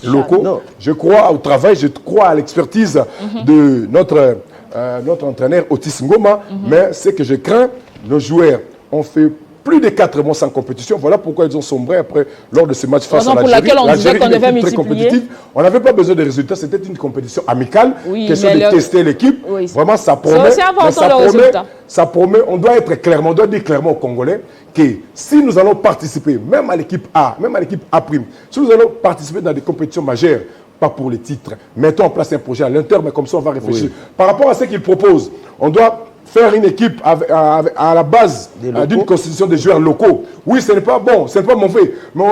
locaux. Je crois au travail, je crois à l'expertise de notre entraîneur Otis Ngoma, mais ce que je crains, nos joueurs ont fait plus de 4 mois sans compétition. Voilà pourquoi ils ont sombré après, lors de ce match face à l'Algérie. Pour laquelle on disait qu'on devait multiplier. On n'avait pas besoin de résultats, c'était une compétition amicale, question de tester l'équipe. Vraiment, ça promet. C'est important le résultat. Ça promet, on doit être clairement, on doit dire clairement aux Congolais que si nous allons participer, même à l'équipe A, même à l'équipe A', si nous allons participer dans des compétitions majeures, pas pour les titres, mettons en place un projet à l'interne, mais comme ça on va réfléchir. Par rapport à ce qu'ils proposent, on doit faire une équipe à la base d'une constitution de joueurs locaux. Oui, ce n'est pas bon, ce n'est pas mauvais, mais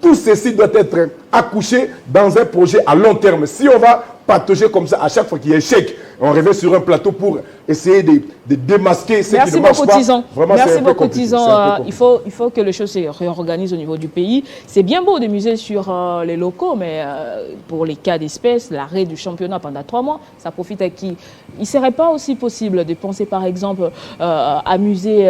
tout ceci doit être accouché dans un projet à long terme. Si on va patauger comme ça à chaque fois qu'il y a échec, On revient sur un plateau pour essayer de démasquer ce qui ne marche pas. Vraiment, Merci beaucoup, Tison. Il faut que les choses se réorganisent au niveau du pays. C'est bien beau de miser sur les locaux, mais pour les cas d'espèce, l'arrêt du championnat pendant 3 mois, ça profite à qui? Il ne serait pas aussi possible de penser, par exemple, à miser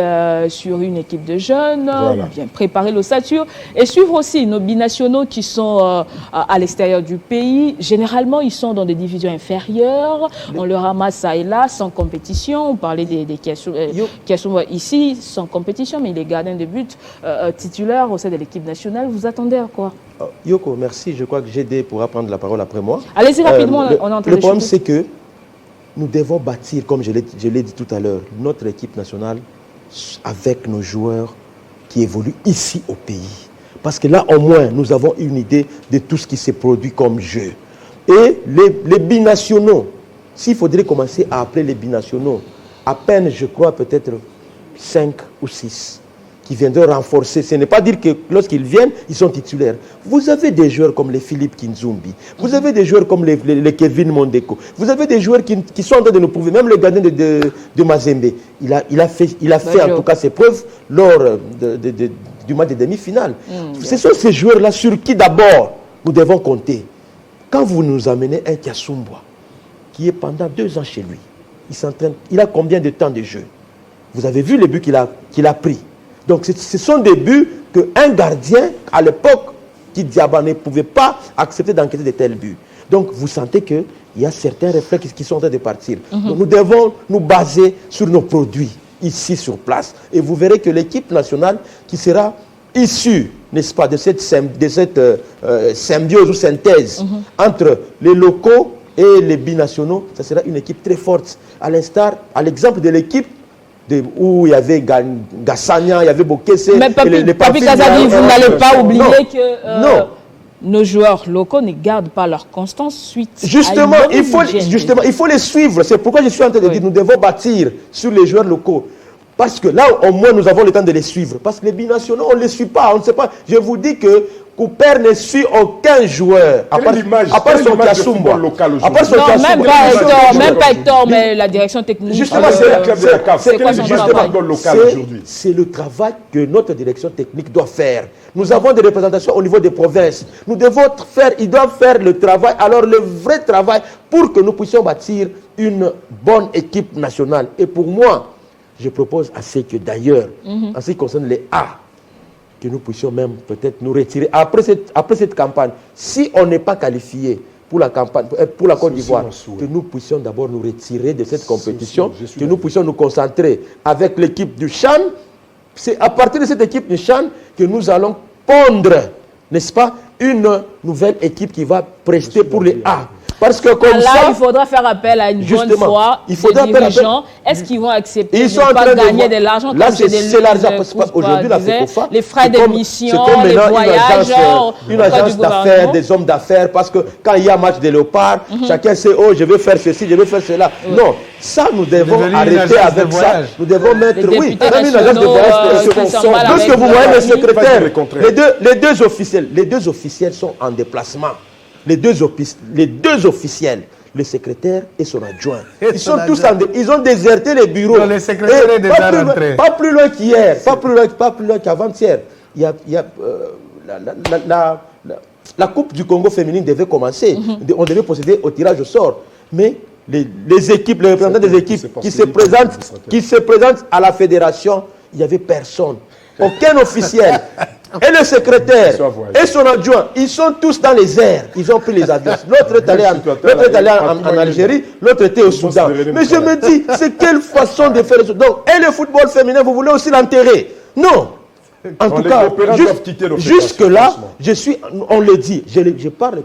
sur une équipe de jeunes, bien préparer l'ossature et suivre aussi nos binationaux qui sont à l'extérieur du pays. Généralement, ils sont dans des divisions inférieures. On le ramasse ça et là, sans compétition. On parlait des Kiassouma ici, sans compétition, mais il est gardien de but titulaire au sein de l'équipe nationale. Vous attendez à quoi? Yoko, merci. Je crois que GD pourra prendre la parole après moi. Allez-y rapidement, on est en train de Le problème, c'est que nous devons bâtir, comme je l'ai dit tout à l'heure, notre équipe nationale avec nos joueurs qui évoluent ici au pays. Parce que là, au moins, nous avons une idée de tout ce qui s'est produit comme jeu. Et les binationaux, s'il faudrait commencer à appeler les binationaux, à peine, je crois, peut-être 5 ou 6 qui viendront renforcer. Ce n'est pas dire que lorsqu'ils viennent, ils sont titulaires. Vous avez des joueurs comme les Philippe Kinzumbi, vous avez des joueurs comme les Kevin Mondeko, vous avez des joueurs qui sont en train de nous prouver, même le gardien de Mazembe, il a fait en tout cas ses preuves lors du match de demi-finale. Ce sont ces joueurs-là sur qui d'abord nous devons compter. Quand vous nous amenez un Kiassoumbois, qui est pendant 2 ans chez lui, il a combien de temps de jeu? Vous avez vu les buts qu'il a pris. Donc ce sont des buts qu'un gardien, à l'époque, qui Diaba ne pouvait pas accepter d'enquêter de tels buts. Donc vous sentez qu'il y a certains réflexes qui sont en train de partir. Donc nous devons nous baser sur nos produits ici sur place. Et vous verrez que l'équipe nationale qui sera issue, n'est-ce pas, de cette symbiose ou synthèse entre les locaux et les binationaux, ça sera une équipe très forte. À l'exemple de l'équipe où il y avait Gassagna, il y avait Bokesse. Mais Papi Kazadi, vous n'allez pas oublier que nos joueurs locaux ne gardent pas leur constance suite justement, il faut les suivre. C'est pourquoi je suis en train de dire que nous devons bâtir sur les joueurs locaux. Parce que là, au moins, nous avons le temps de les suivre. Parce que les binationaux, on ne les suit pas. On ne sait pas. Je vous dis que Cooper ne suit aucun joueur. À part son Kiassoumbois. Même pas Hector, mais la direction technique. Justement, c'est le travail que notre direction technique doit faire. Nous avons des représentations au niveau des provinces. Ils doivent faire le travail, alors le vrai travail, pour que nous puissions bâtir une bonne équipe nationale. Et pour moi, je propose à ce que d'ailleurs, en ce qui concerne les A, que nous puissions même peut-être nous retirer après cette campagne. Si on n'est pas qualifié pour la campagne, pour la Côte d'Ivoire, que nous puissions d'abord nous retirer de cette compétition, que nous puissions nous concentrer avec l'équipe du Chan. C'est à partir de cette équipe du Chan que nous allons pondre, n'est-ce pas, une nouvelle équipe qui va prester pour les A. Parce que comme ça, il faudra faire appel à une bonne foi des dirigeants. Est-ce qu'ils vont accepter de ne pas gagner de l'argent? Là, c'est l'argent. Aujourd'hui, la FECOFA, les frais d'émission, les voyages, une agence d'affaires, des hommes d'affaires. Parce que quand il y a match de léopard, chacun sait, oh, je vais faire ceci, je vais faire cela. Non, ça, nous devons arrêter avec ça. Nous devons mettre, oui, même une agence de voyage. Lorsque vous voyez le secrétaire, les deux officiels sont en déplacement. Les deux officiels, le secrétaire et son adjoint. Ils ont déserté les bureaux. Non, le secrétaire est déjà rentré. Pas plus loin qu'hier, pas plus loin qu'avant-hier. Il y a la Coupe du Congo féminine devait commencer. On devait procéder au tirage au sort. Mais les équipes, les représentants des équipes qui se présentent à la fédération, il n'y avait personne. Aucun officiel. Et le secrétaire et son adjoint, ils sont tous dans les airs. Ils ont pris les avions. L'autre est allé en Algérie, l'autre était au Soudan. Mais je me dis, c'est quelle façon de faire les choses. Donc, et le football féminin, vous voulez aussi l'enterrer? Non. En tout cas, jusque-là, on le dit, je parle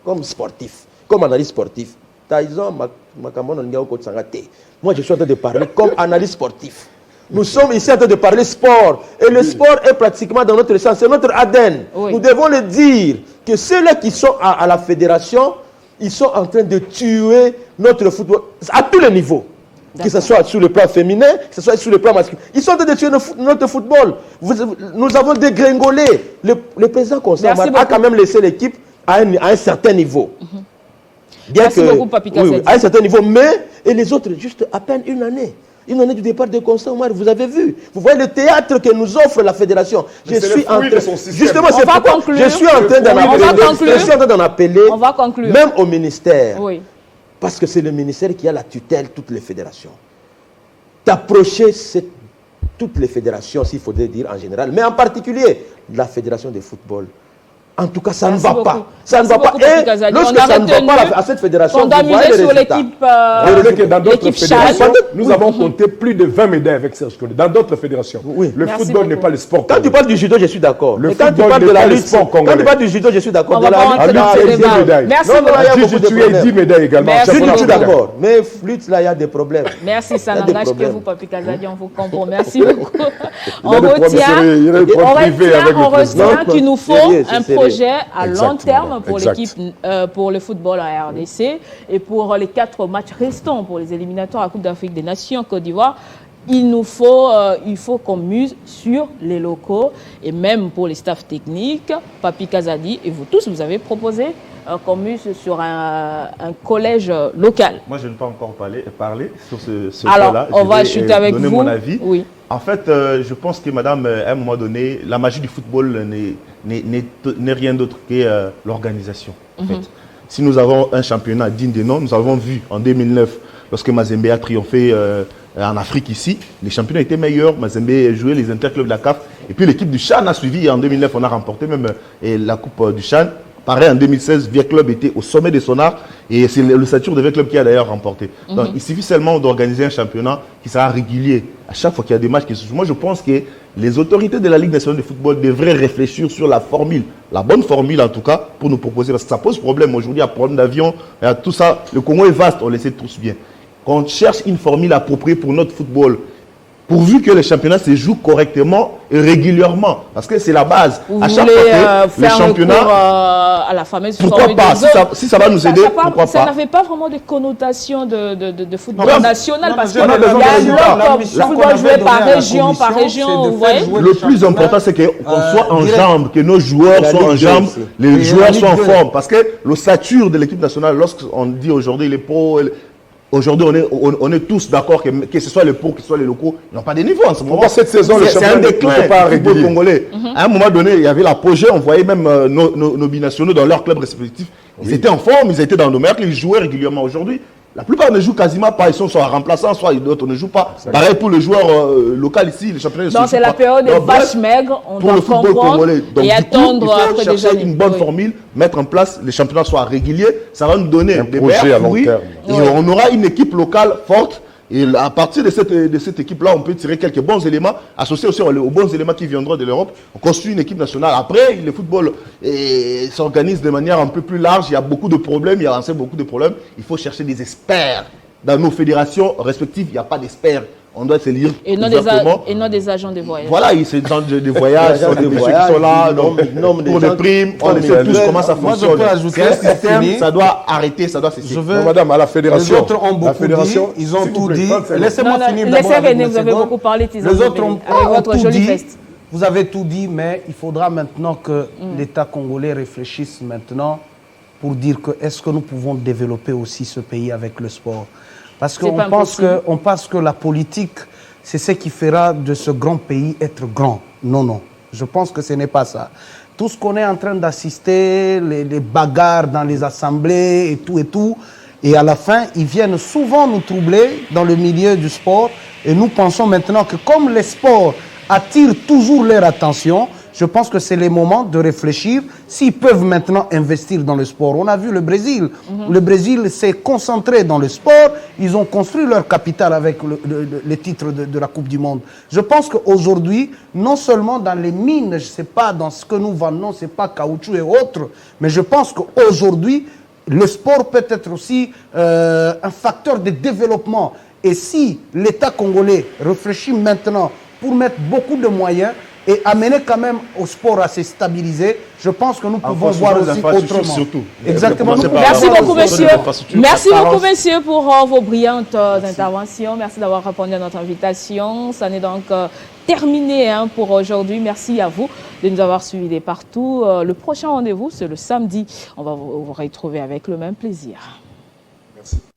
comme sportif, comme analyste sportif. Moi, je suis en train de parler comme analyste sportif. Nous sommes ici en train de parler sport. Et le sport est pratiquement dans notre sens. C'est notre ADN. Oui. Nous devons le dire que ceux-là qui sont à la fédération, ils sont en train de tuer notre football à tous les niveaux. Que ce soit sur le plan féminin, que ce soit sur le plan masculin. Ils sont en train de tuer notre football. Nous avons dégringolé. Le président Constant a quand même laissé l'équipe à un certain niveau. Merci beaucoup, Papi Kazadi. Oui, à un certain niveau, mais et les autres, juste à peine une année. Une année du départ de Constant Omar, vous avez vu. Vous voyez le théâtre que nous offre la fédération. Mais je suis en train, justement, c'est pourquoi je suis en train d'en appeler, on va conclure. Même au ministère. Oui. Parce que c'est le ministère qui a la tutelle toutes les fédérations. D'approcher toutes les fédérations, s'il faudrait dire en général, mais en particulier la fédération de football. En tout cas, ça ne va pas. Ça ne va pas. Et lorsque ça ne va pas à cette fédération, vous voyez les résultats. Dans d'autres fédérations, nous avons compté plus de 20 médailles avec Serge Collé. Dans d'autres fédérations. Le football n'est pas le sport. Quand tu parles du judo, je suis d'accord. Le football n'est pas le sport congolais. Quand tu parles du judo, je suis d'accord. De la lutte, merci beaucoup. Tu as 10 médailles également. Je suis d'accord. Mais flûte, là, il y a des problèmes. Merci, ça n'engage que vous, Papi Kazadi, on vous comprend. Merci beaucoup. On retient qu'il nous faut un projet à long terme pour l'équipe, pour le football en RDC et pour les 4 matchs restants pour les éliminatoires à la Coupe d'Afrique des Nations Côte d'Ivoire. Il faut qu'on muse sur les locaux et même pour les staffs techniques. Papi Kazadi et vous tous, vous avez proposé qu'on muse sur un collège local. Moi, je n'ai pas encore parlé sur ce Alors, point-là. on va chuter avec vous. Donner mon avis. Oui. En fait, je pense que madame, à un moment donné, la magie du football n'est rien d'autre que l'organisation. En fait. Si nous avons un championnat digne de nom, nous avons vu en 2009, lorsque Mazembe a triomphé en Afrique ici, les championnats étaient meilleurs. Mazembe jouait les interclubs de la CAF. Et puis l'équipe du Chan a suivi. En 2009, on a remporté même la Coupe du Chan. Pareil, en 2016, Vieux Club était au sommet des sonars et c'est le Satur de Vieux Club qui a d'ailleurs remporté. Donc, il suffit seulement d'organiser un championnat qui sera régulier à chaque fois qu'il y a des matchs qui se jouent. Moi, je pense que les autorités de la Ligue nationale de football devraient réfléchir sur la formule, la bonne formule en tout cas, pour nous proposer. Parce que ça pose problème. Aujourd'hui, il y a problème d'avion, il y a tout ça. Le Congo est vaste, on le sait tous bien. Qu'on cherche une formule appropriée pour notre football, pourvu que le championnat se joue correctement et régulièrement. Parce que c'est la base. Vous à chaque voulez fois que faire le championnat, à la fameuse pourquoi pas, si ça va nous aider, pourquoi pas. Ça n'avait pas vraiment de connotation de football national parce qu'il y a le football joué par région, vous voyez. Le plus important, c'est qu'on soit en jambes, que nos joueurs soient en jambes, les joueurs soient en forme. Parce que l'ossature de l'équipe nationale, lorsqu'on dit aujourd'hui les pros, aujourd'hui, on est tous d'accord que ce soit les pros, que ce soit les locaux, ils n'ont pas de niveau en ce moment. Cette saison, c'est un déclin du football congolais. À un moment donné, il y avait l'apogée, on voyait même nos binationaux dans leurs clubs respectifs. Ils étaient en forme, ils étaient dans nos meilleurs, ils jouaient régulièrement. Aujourd'hui, la plupart ne jouent quasiment pas, ils sont soit remplaçants, soit d'autres ne jouent pas. Pareil pour le joueur local ici, les championnats. Donc c'est la période des vaches maigres, on doit comprendre et attendre après des chercher une bonne formule, mettre en place, les championnats soient réguliers, ça va nous donner des meilleurs fruits et on aura une équipe locale forte. Et à partir de cette équipe-là, on peut tirer quelques bons éléments, associés aussi aux bons éléments qui viendront de l'Europe. On construit une équipe nationale. Après, le football s'organise de manière un peu plus large. Il y a beaucoup de problèmes, il y a beaucoup de problèmes. Il faut chercher des experts. Dans nos fédérations respectives, il n'y a pas d'experts. On doit se lire et non des agents de voyage. Voilà, c'est des agents de voyage, des messieurs qui sont là, pour des primes, on sait tous comment ça fonctionne. C'est un système, ça doit arrêter, ça doit cesser. Madame, à la fédération, les autres ont beaucoup dit, ils ont tout dit. Laissez-moi finir d'abord avec vous avez beaucoup parlé, les autres ont tout dit. Vous avez tout dit, mais il faudra maintenant que l'État congolais réfléchisse maintenant pour dire que est-ce que nous pouvons développer aussi ce pays avec le sport. Parce qu'on pense que la politique, c'est ce qui fera de ce grand pays être grand. Non, non. Je pense que ce n'est pas ça. Tout ce qu'on est en train d'assister, les bagarres dans les assemblées et tout, et à la fin, ils viennent souvent nous troubler dans le milieu du sport. Et nous pensons maintenant que comme les sports attirent toujours leur attention, je pense que c'est le moment de réfléchir s'ils peuvent maintenant investir dans le sport. On a vu le Brésil. Le Brésil s'est concentré dans le sport. Ils ont construit leur capital avec le titre de la Coupe du Monde. Je pense qu'aujourd'hui, non seulement dans les mines, je ne sais pas, dans ce que nous vendons, ce n'est pas caoutchouc et autres, mais je pense qu'aujourd'hui, le sport peut être aussi un facteur de développement. Et si l'État congolais réfléchit maintenant pour mettre beaucoup de moyens, et amener quand même au sport à se stabiliser, je pense que nous pouvons voir aussi autrement. Surtout. Exactement. Merci beaucoup, messieurs. Merci beaucoup, messieurs, pour vos brillantes interventions. Merci d'avoir répondu à notre invitation. Ça n'est donc terminé pour aujourd'hui. Merci à vous de nous avoir suivis de partout. Le prochain rendez-vous, c'est le samedi. On va vous retrouver avec le même plaisir. Merci.